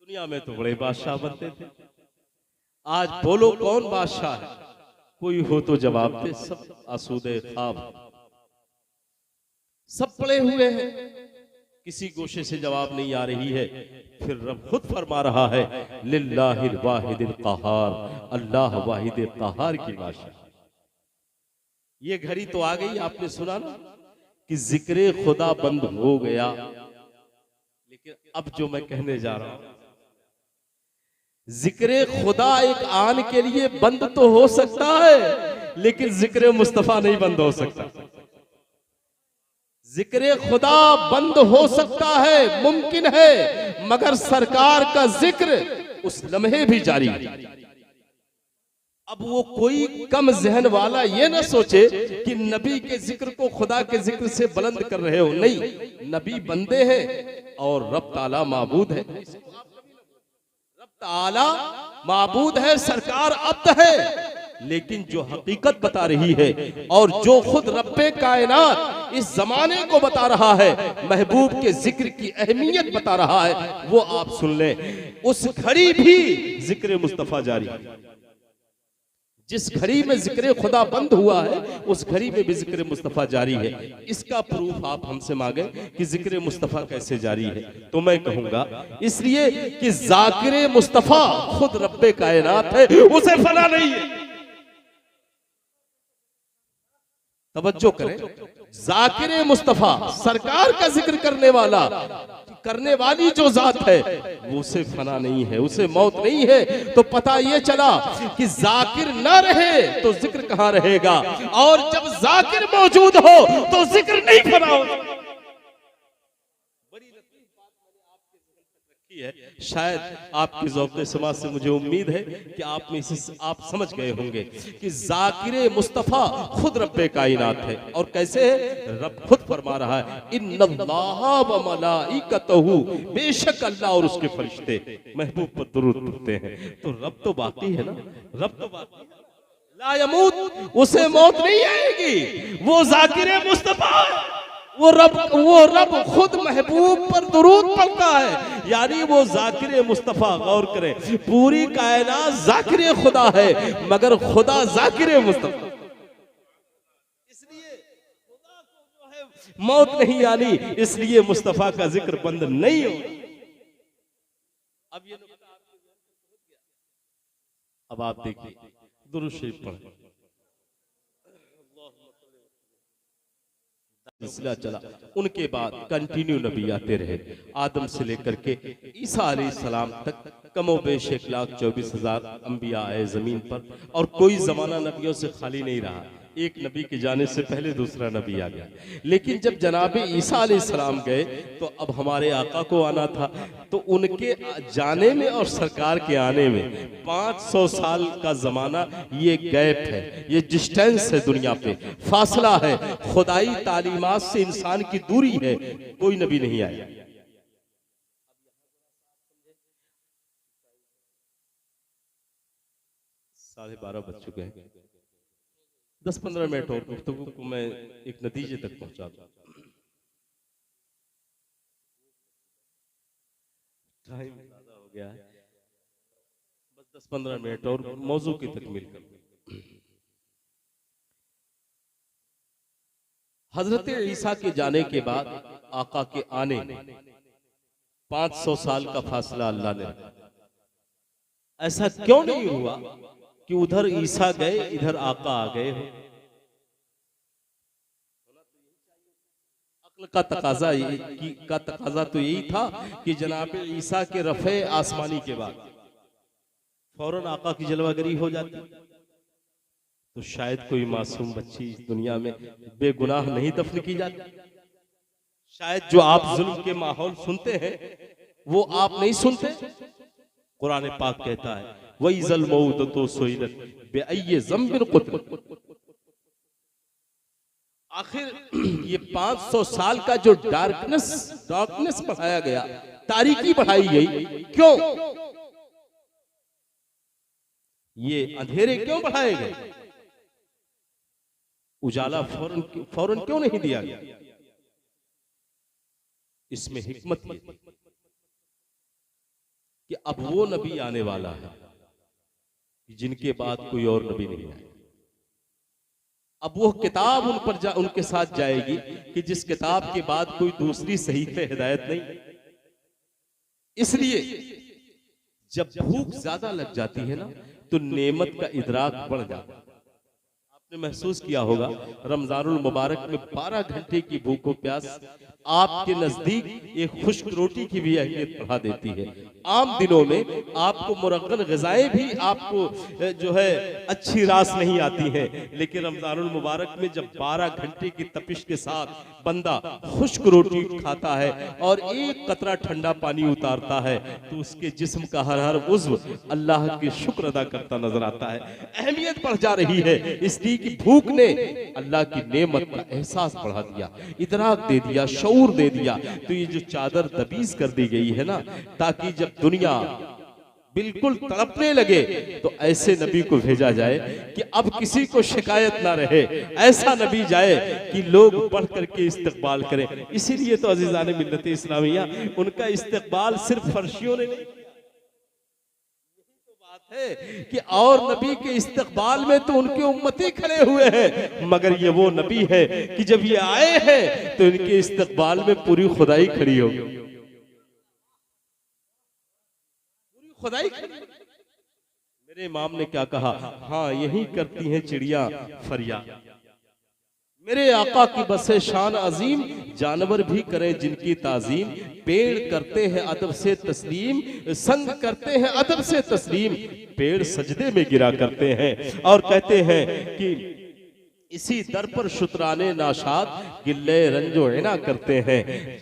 दुनिया में तो बड़े बादशाह बनते थे, आज बोलो कौन बादशाह है? कोई हो तो जवाब दे। सब आसूदे ख्वाब, सब पड़े हुए हैं, किसी गोशे से जवाब नहीं आ रही है। फिर रब खुद फरमा रहा है, लिल्लाहिल वाहिदिल क़हार, अल्लाह वाहिद क़हार की बादशाह। ये घड़ी तो आ गई। आपने सुना ना कि जिक्र खुदा बंद हो गया, लेकिन अब जो मैं कहने जा रहा हूं, जिक्र खुदा एक आन के लिए बंद तो हो सकता है, लेकिन जिक्र मुस्तफा नहीं बंद हो सकता। जिक्र खुदा बंद हो सकता है, मुमकिन है, मगर सरकार का जिक्र उस लम्हे भी जारी है। अब वो कोई कम जहन वाला ये ना सोचे कि नबी के जिक्र को खुदा के जिक्र से बुलंद कर रहे हो। नहीं, नबी बंदे हैं और रब ताला माबूद है। रब ताला माबूद है, सरकार अब्द है। लेकिन जो हकीकत बता रही है और जो खुद रब्बे कायनात इस जमाने को बता रहा है, महबूब के जिक्र की अहमियत बता रहा है, वो आप सुन लें। उस घड़ी भी जिक्र मुस्तफा जारी है। जिस घड़ी में जिक्र खुदा बंद हुआ है, उस घड़ी में भी जिक्र मुस्तफा जारी है। इसका प्रूफ आप हमसे मांगे कि जिक्र मुस्तफा कैसे जारी है, तो मैं कहूंगा इसलिए कि जाकिर मुस्तफा खुद रब्बे कायनात है, उसे फना नहीं है। तवज्जो करें, जाकिर मुस्तफा, सरकार का जिक्र करने वाला, करने वाली जो जात है, वो उसे फना नहीं है, उसे मौत नहीं है। तो पता ये चला कि जाकिर ना रहे तो जिक्र कहां रहेगा, और जब जाकिर मौजूद हो तो जिक्र नहीं फना होगा। बड़ी लतीफ बात मैंने आपके ज़हन तक रखी है। शायद आपकी ज़ौक़े समाज से मुझे उम्मीद है कि आप में इसे आप समझ गए होंगे कि जाकिर मुस्तफा खुद रब्बे कायनात है। और कैसे है? रब खुद फरमा रहा है, इन्नल्लाहा व मलाइकतहू, बेशक अल्लाह और उसके फरिश्ते महबूब पर दुरूद पढ़ते हैं। तो रब तो बाकी है ना, रब तो बाकी है। ला यमूत, उसे मौत नहीं आएगी, वो ज़ाकिर मुस्तफा है, वो रब खुद महबूब पर दुरूद पढ़ता है, यानी वो ज़ाकिर मुस्तफा। गौर करें, पूरी कायनात ज़ाकिर खुदा है मगर खुदा ज़ाकिर मुस्तफा, इसलिए खुदा को जो है मौत नहीं आनी, इसलिए मुस्तफा का जिक्र बंद नहीं हो। अब आप देखिए दुरूद शरीफ पढ़ें, सिलसिला चला। उनके बाद कंटिन्यू नबी आते रहे, आदम से लेकर के ईसा अलैहिस्सलाम तक कमोबेश 1,24,000 अंबिया आए जमीन पर, और कोई जमाना नबियों से खाली नहीं रहा। एक नबी के जाने से पहले दूसरा नबी आ गया, लेकिन जब जनाब ईसा अलैहिस्सलाम गए तो अब हमारे आका को आना था, तो उनके जाने में और सरकार के आने में 500 साल का जमाना, ये गैप है, ये डिस्टेंस है, दुनिया पे फासला है, खुदाई तालीमात से इंसान की दूरी है, कोई नबी नहीं आया। 12:30 बज चुके हैं, 10-15 मिनट और गुफ्तगू को मैं एक नतीजे तक पहुंचा दूं। टाइम ज्यादा हो गया है, बस 10-15 मिनट और मौजू की तकमील कर दूं। हजरत ईसा के जाने के बाद आका के आने 500 साल का फासला अल्लाह ने रखा। ऐसा क्यों नहीं हुआ कि उधर ईसा गए इधर आका आ गए हो? अक्ल का तकाजा तो यही था कि जनाब ईसा के रफे आसमानी के बाद फौरन आका की जलवागरी हो जाती, तो शायद कोई मासूम बच्ची इस दुनिया में बेगुनाह नहीं दफन की जाती। शायद जो आप जुल्म के माहौल सुनते हैं वो आप नहीं सुनते। कुरान पाक कहता है वइज़ल मऊदतु सुइलत बिअय्यि ज़ंबिन क़ुतिलत। आखिर ये 500 साल का जो डार्कनेस बढ़ाया गया, तारीकी बढ़ाई गई, क्यों? ये अंधेरे क्यों बढ़ाए गए? उजाला फौरन क्यों नहीं दिया गया? इसमें हिकमत ये कि अब वो नबी आने वाला है जिनके बाद कोई और नबी नहीं आए। अब वो किताब उनके साथ जाएगी कि जिस किताब के बाद कोई दूसरी सहीफ़े हिदायत नहीं। इसलिए जब भूख ज्यादा लग जाती है ना तो नेमत का इदराक बढ़ जाता है। आपने महसूस किया होगा रमजानुल मुबारक में 12 घंटे की भूख और प्यास आपके नजदीक एक खुश्क रोटी की भी अहमियत बढ़ा देती है। आम दिनों में आपको मुरक्कल ग़िज़ाएं भी आपको जो है अच्छी रास नहीं आती हैं, लेकिन रमजानुल मुबारक में जब 12 घंटे की तपिश के साथ बंदा खुश्क रोटी खाता है और एक कतरा ठंडा पानी उतारता है तो उसके जिस्म का हर उज़्व अल्लाह के शुक्र अदा करता नजर आता है। अहमियत बढ़ जा रही है इसलिए कि भूख ने अल्लाह की नेमत का एहसास बढ़ा दिया, इदराक दे दिया, शऊर दे दिया। तो ये जो चादर तबीज कर दी गई है ना, ताकि जब दुनिया बिल्कुल तड़पने लगे तो ऐसे नबी को भेजा जाए कि अब किसी को शिकायत ना रहे, ऐसा नबी जाए कि लोग बढ़ करके इस्तकबाल करें। इसीलिए तो अजीजान मिल्लत इस्लामिया उनका इस्तकबाल सिर्फ फर्शियों ने नहीं है कि और नबी के इस्तकबाल में तो उनके उम्मती खड़े हुए हैं, मगर ये वो नबी है कि जब ये आए हैं तो इनके इस्तकबाल में पूरी खुदाई खड़ी हो, पूरी खुदाई खड़ी। मेरे इमाम ने क्या कहा, हाँ यही करती हैं चिड़िया फरियाद, मेरे आका की बसे शान अजीम, जानवर भी करें जिनकी ताजीम, पेड़ करते हैं अदब से तस्लीम, संग करते हैं अदब से तस्लीम, पेड़ सजदे में गिरा करते हैं और कहते हैं कि इसी दर पर शुतराने नाशाद गिल्ले रंजो इना करते हैं।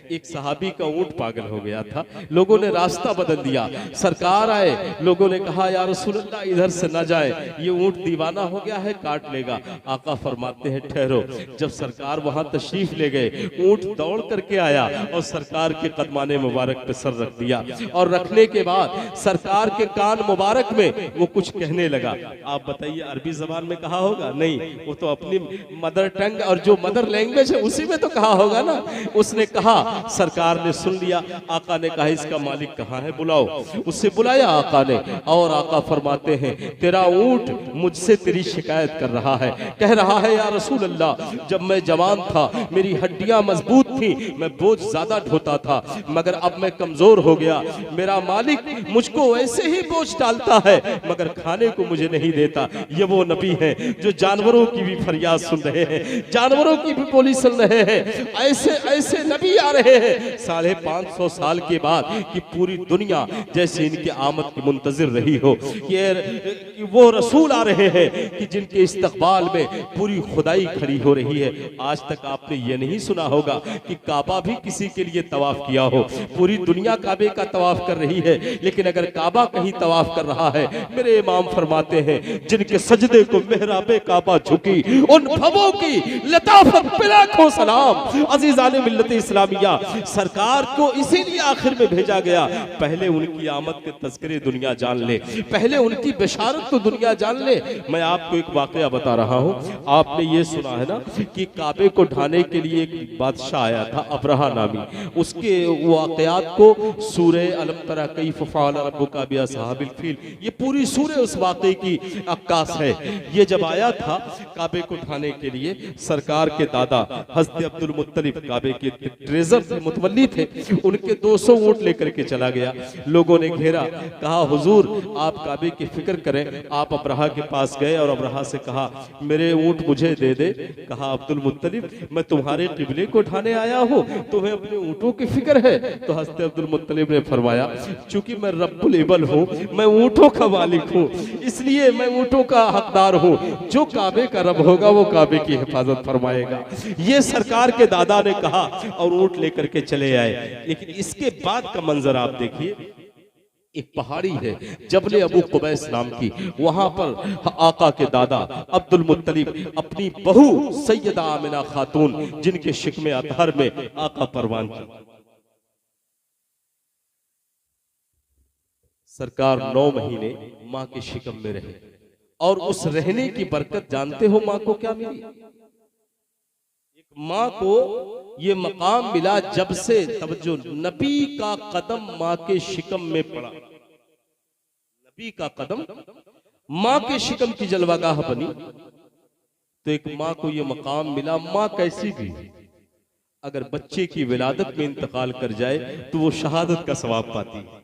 एक सहाबी का ऊंट पागल हो गया था, लोगों ने रास्ता बदल दिया, सरकार आए, लोगों ने कहा या रसूल अल्लाह इधर से न जाए, ये ऊंट दीवाना हो गया है, काट लेगा। आका फरमाते हैं ठहरो। जब सरकार वहां तशरीफ ले गए, ऊंट दौड़ करके आया और सरकार के कदमाने मुबारक पे सर रख दिया, और रखने के बाद सरकार के कान मुबारक में वो कुछ कहने लगा। आप बताइए अरबी जबान में कहा होगा? नहीं, वो तो अपनी मदर टंग और जो मदर लैंग्वेज है उसी में तो कहा होगा ना। उसने कहा, सरकार ने सुन लिया, आका ने कहा इसका मालिक कहाँ है, बुलाओ। उससे बुलाया आका ने, और आका फरमाते हैं तेरा ऊंट मुझसे तेरी शिकायत कर रहा है, कह रहा है या रसूल अल्लाह जब मैं जवान था मेरी हड्डियां मजबूत थी, मैं बोझ ज्यादा ढोता था, मगर अब मैं कमजोर हो गया, मेरा मालिक मुझको ऐसे ही बोझ डालता है मगर खाने को मुझे नहीं देता। ये वो नबी है जो जानवरों की भी फरियाद सुन रहे हैं, जानवरों की भी बोली सुन रहे हैं। ऐसे ऐसे नबी आ रहे हैं 550 साल के बाद कि पूरी दुनिया जैसे इनके आमद की मुंतजिर रही हो। ये वो रसूल आ रहे हैं कि जिनके इस्तकबाल में पूरी खुदाई खड़ी हो रही है। आज तक आपने ये नहीं सुना होगा कि काबा भी किसी के लिए तवाफ किया हो। पूरी दुनिया काबे का तवाफ कर रही है, लेकिन अगर काबा कहीं तवाफ कर रहा है, मेरे इमाम फरमाते हैं जिनके सजदे को मेहराबे काबा झुकी उन भवों की लताफत पे लाखों सलाम। अजीज़ाने मिल्लत इस्लामिया, सरकार को इसीलिए आखिर में भेजा गया, पहले उनकी आमद के तज़किरे दुनिया जान ले, पहले उनकी बिशारत तो दुनिया जान ले। मैं आपको एक वाकया बता रहा हूँ, आपने ये सुना है ना कि काबे को ढाने के लिए एक बादशाह आया था अबरहा नामी, उसके वाकयात को सूरे अलम तरा कैफ फ़अल रब्बुका बिअस्हाबिल फील, ये पूरी सूरे उस वाकये की अक्कास है। ये जब आया था काबे को ढाने के लिए, सरकार के दादा हज़रत अब्दुल मुत्तलिब काबे के ट्रेजर थे, मुतवल्ली थे, उनके 200 ऊंट लेकर के चला गया। लोगों ने घेरा, कहा हुजूर आप काबे की फिक्र करें। आप अबरहा के पास गए और अबरहा से कहा मेरे ऊंट मुझे दे दे। कहा अब्दुल मुत्तलिब मैं तुम्हारे किबले को ढाने आया हूँ, तुम्हें अपने ऊँटों की फिक्र है? तो हज़रत अब्दुल मुत्तलिब ने फरमाया चूंकि मैं रब्बुल इबल हूँ, मैं ऊँटों का मालिक हूँ, इसलिए मैं ऊँटों का हकदार हूँ, जो काबे का रब होगा वो काबे की हिफाजत फरमाएगा। ये सरकार के दादा ने कहा और ऊंट लेकर के चले आए। लेकिन इसके बाद का मंजर आप देखिए, एक पहाड़ी है जबले अबू कुबैस नाम की, वहां पर आका के दादा अब्दुल मुत्तलिब अपनी बहू सैयदा आमिना खातून जिनके शिकमे अतहर में आका परवान की, सरकार 9 महीने माँ के शिकम में रहे, और उस रहने की बरकत जानते हो माँ को क्या मिली? एक माँ को ये मकाम मिला जब से तवज्जो नबी का कदम माँ के शिकम में पड़ा, नबी का कदम माँ के शिकम की जलवागाह बनी, तो एक माँ को ये मकाम मिला। माँ कैसी भी अगर बच्चे की विलादत में इंतकाल कर जाए तो वो शहादत का सवाब पाती है।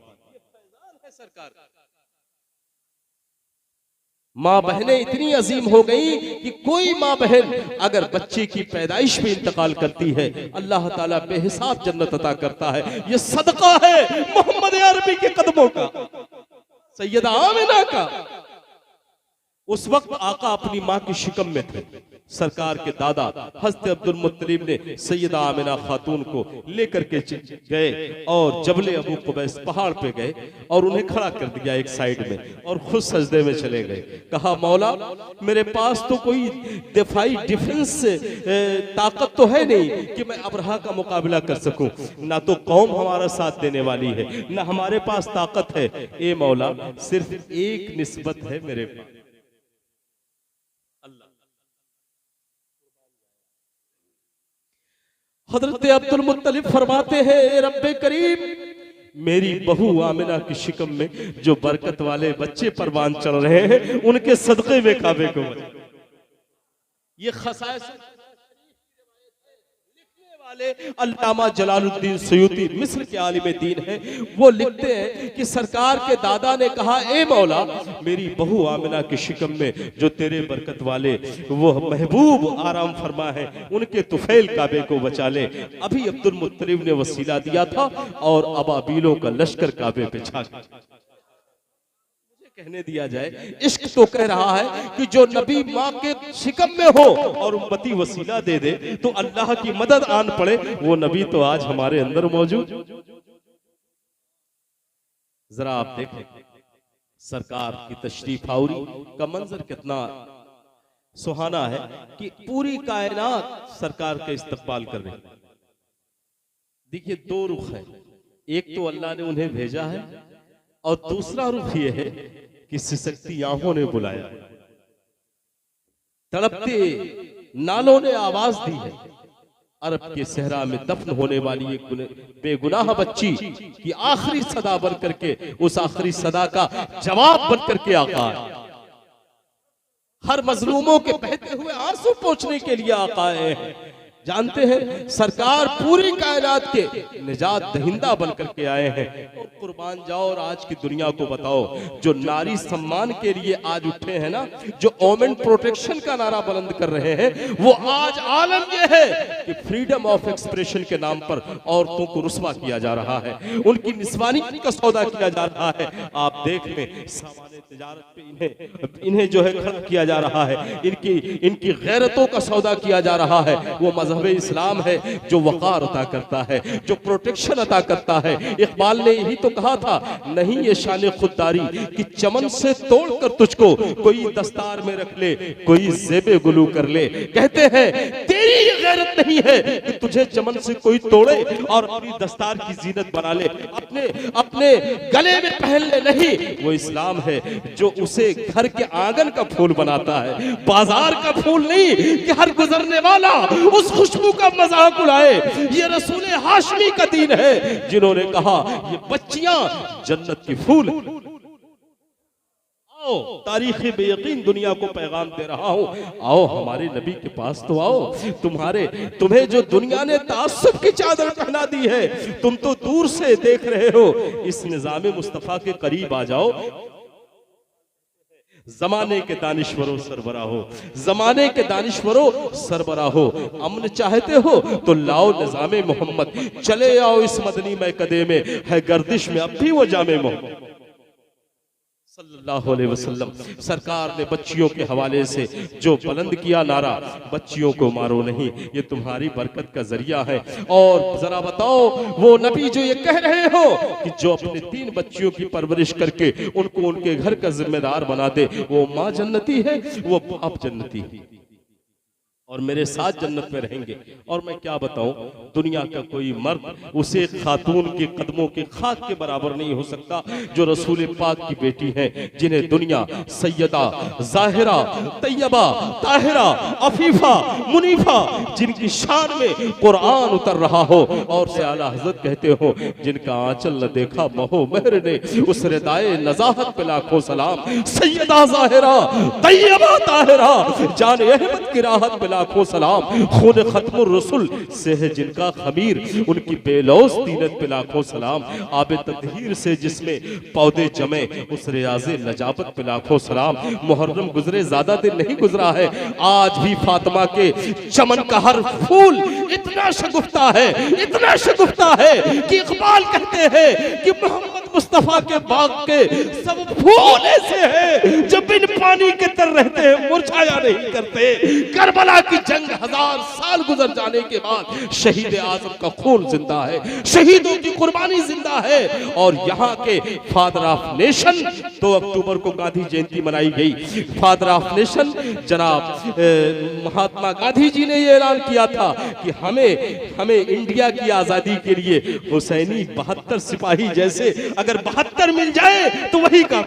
सरकार माँ बहनें इतनी अजीम हो गई कि कोई माँ बहन अगर बच्चे की पैदाइश में इंतकाल करती है, अल्लाह ताला बेहिसाब जन्नत अता करता है। ये सदका है मोहम्मद अरबी के कदमों का, सैयदा आमिना का। उस वक्त आका अपनी माँ की शिकम में थे। सरकार के दादा हज़रत अब्दुल मुत्तलिब ने सैयदा आमिना खातून को लेकर के गए और जबले अबू कुबैस पहाड़ पे गए और उन्हें खड़ा कर दिया एक साइड में और खुद सजदे में चले गए। कहा मौला मेरे पास तो कोई दिफाई डिफेंस ताकत तो है नहीं कि मैं अबरहा का मुकाबला कर सकूं, ना तो कौम हमारा साथ देने वाली है, ना हमारे पास ताकत है। ए मौला सिर्फ एक निस्बत है मेरे पास, हजरत अब्दुल मुत्तलिब फरमाते हैं रब्बे करीम मेरी बहू आमिना की शिकम में जो बरकत वाले बच्चे परवान चल रहे हैं उनके सदक़े में काबे को ये खसाइस वाले अल्लामा जलालुद्दीन सयूती मिस्र के आलिम दीन हैं, वो लिखते हैं कि सरकार के दादा ने कहा ए मौला मेरी बहू आमिना की शिकम में जो तेरे बरकत वाले वो महबूब आराम फरमा है उनके तुफैल काबे को बचा ले। अभी अब्दुल मुत्तलिब ने वसीला दिया था और अबाबीलों का लश्कर काबे पे छा गया। कहने दिया जाए, इश्क तो कह रहा है कि जो नबी माँ के शिकम में हो और उम्मती वसीला दे दे तो अल्लाह की मदद आन पड़े, वो नबी तो आज हमारे अंदर मौजूद। जरा आप देखें सरकार की तशरीफ आउरी का मंजर कितना सुहाना है कि पूरी कायनात सरकार का इस्तकबाल कर रही है। देखिए दो रुख है, एक तो अल्लाह ने उन्हें भेजा है और दूसरा रुख यह है कि सिसकती आंखों ने बुलाया, तड़पते नालों ने आवाज दी है। अरब के सहरा में दफन होने वाली एक बेगुनाह बच्ची की आखिरी सदा बन करके, उस आखिरी सदा का जवाब बन करके आका है। हर मजलूमों के बहते हुए आंसू पोंछने के लिए आका है। जानते हैं सरकार पूरी कायनात के निजात दहिंदा बन करके आए हैं। और कुर्बान जाओ और आज की दुनिया को बताओ, जो नारी सम्मान के लिए आज उठे हैं ना, जो वोमेन प्रोटेक्शन का नारा बुलंद कर रहे हैं, वो आज आलम यह है कि फ्रीडम ऑफ एक्सप्रेशन के नाम पर औरतों को रुस्वा किया जा रहा है, उनकी निस्वानी का सौदा किया जा रहा है। आप देख लें सामान्य तिजारत पे इन्हें जो है खर्च किया जा रहा है, इनकी गैरतों का सौदा किया जा रहा है। वो मजहब इस्लाम है जो वकार अता करता है, जो प्रोटेक्शन अता करता है। इकबाल ने यही तो कहा था, नहीं ये शान खुददारी कि चमन से तोड़कर तुझको कोई दस्तार में रख ले, कोई ज़ेबे गुलू कर ले। कहते हैं तेरी ये गैरत नहीं है कि तुझे चमन से कोई तोड़े और अपनी दस्तार की जीनत बना ले, अपने गले में पहन ले। नहीं, वो इस्लाम है जो उसे घर के आंगन का फूल बनाता है, बाजार का फूल नहीं कि हर गुजरने वाला उस खुशबू का मजाक उड़ाए। ये रसूल हाशमी का दीन है जिन्होंने कहा ये बच्चियां जन्नत की फूल। आओ तारीख़ बेयकीन दुनिया को पैगाम दे रहा हूं, आओ हमारे नबी के पास तो आओ। तुम्हें जो दुनिया ने तासुब की चादर पहना दी है, तुम तो दूर से देख रहे हो। इस निज़ाम मुस्तफा के करीब आ जाओ। जमाने के दानिश्वरों सरबराहो, जमाने के दानिश्वरों सरबराहो, अमन चाहते हो तो लाओ निज़ामे मोहम्मद, चले आओ इस मदनी मैकदे में, है गर्दिश में अब भी वो जामे मोहम्मद सल्लल्लाहु अलैहि वसल्लम। सरकार ने बच्चियों के हवाले से जो बुलंद किया नारा, बच्चियों को मारो नहीं, ये तुम्हारी बरकत का जरिया है। और जरा बताओ वो नबी जो ये कह रहे हो कि जो अपने 3 बच्चियों की परवरिश करके उनको उनके घर का जिम्मेदार बना दे, वो माँ जन्नती है, वो बाप जन्नती है और मेरे साथ जन्नत में रहेंगे। और मैं क्या बताऊं, दुनिया का कोई मर्द उसे खातून के कदमों के खाक के बराबर नहीं हो सकता जो रसूल पाक की बेटी हैं, जिन्हें दुनिया सैयदा, जाहिरा, तैयबा, ताहिरा, अफीफा, मुनीफा, जिनकी शान में कुरान उतर रहा हो। और से आला हजरत कहते हो, जिनका आंचल न देखा महो महर ने, उस रिदाए नजाहत पे लाखों सलाम। सैयदा, जाहिरा, तैयबा, ताहिरा, जान अहमद की राहत पे लाखों सलाम। खून खत्मुर रसूल से है जिनका खमीर, उनकी बेलौस तीनत पे लाखों सलाम। आबे ततहीर से जिसमें पौधे जमे, उस रियाज़े नजाबत पे लाखों सलाम। मुहर्रम गुजरे ज्यादा दिन नहीं गुजरा है, आज भी फातिमा के चमन का हर फूल इतना शगुफ्ता है, इतना शगुफ्ता है कि इकबाल कहते हैं कि मोहम्मद मुस्तफा के बाग के सब फूल ऐसे हैं जो बिन पानी के तर रहते हैं, मुरझाया नहीं करते। करबला की जंग 1000 साल गुजर जाने के बाद शहीद आजम का खून जिंदा है, शहीदों की कुर्बानी जिंदा है। और यहाँ के फादर ऑफ नेशन 2 अक्टूबर को गांधी जयंती मनाई गई। फादर ऑफ नेशन जनाब महात्मा गांधी जी ने यह ऐलान किया था कि हमें इंडिया की आजादी के लिए हुसैनी 72 सिपाही जैसे अगर 72 मिल जाए तो वही का।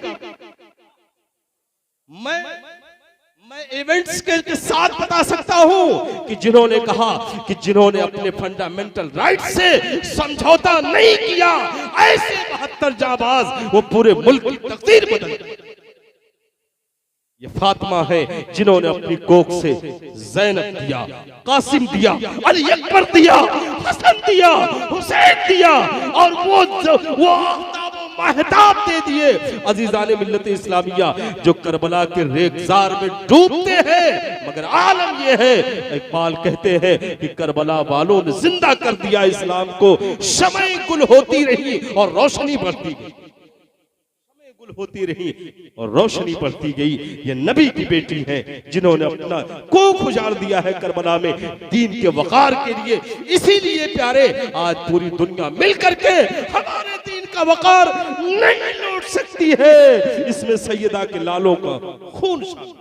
मैं इवेंट्स के साथ बता सकता हूं कि जिन्होंने कहा कि जिन्होंने अपने फंडामेंटल राइट से समझौता नहीं किया, ऐसे 72 जाबाज वो पूरे मुल्क की तकदीर बदल। ये फातिमा है जिन्होंने अपनी कोख से ज़ैनब दिया, कासिम दिया, अली अकबर दिया, हसन दिया, हुसैन दिया, और वो महताब दे दिए। अजीजाने मिल्लत इस्लामिया जो करबला के रेगजार में डूबते हैं, मगर आलम ये है, इकबाल कहते हैं कि करबला वालों ने जिंदा कर दिया इस्लाम को। शमए गुल होती रही और रोशनी बढ़ती गई, गुल होती रही और रोशनी बढ़ती गई। ये नबी की बेटी है जिन्होंने अपना कोख उजाड़ दिया है करबला में दीन के वकार के लिए। इसीलिए प्यारे आज पूरी दुनिया मिल करके हमारे दीन का वकार नहीं लौट सकती है। इसमें सैयदा के लालों का खून शामिल।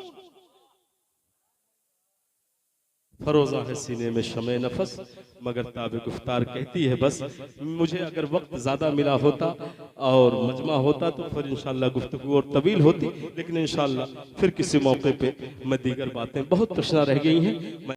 फरोजा है सीने में शमे नफस मगर ताबे गुफ्तार कहती है बस। मुझे अगर वक्त ज़्यादा मिला होता और मजमा होता तो फिर इंशाल्लाह गुफ्तगू और तवील होती, लेकिन इंशाल्लाह फिर किसी मौके पे मैं दीगर बातें बहुत तशना रह गई हैं।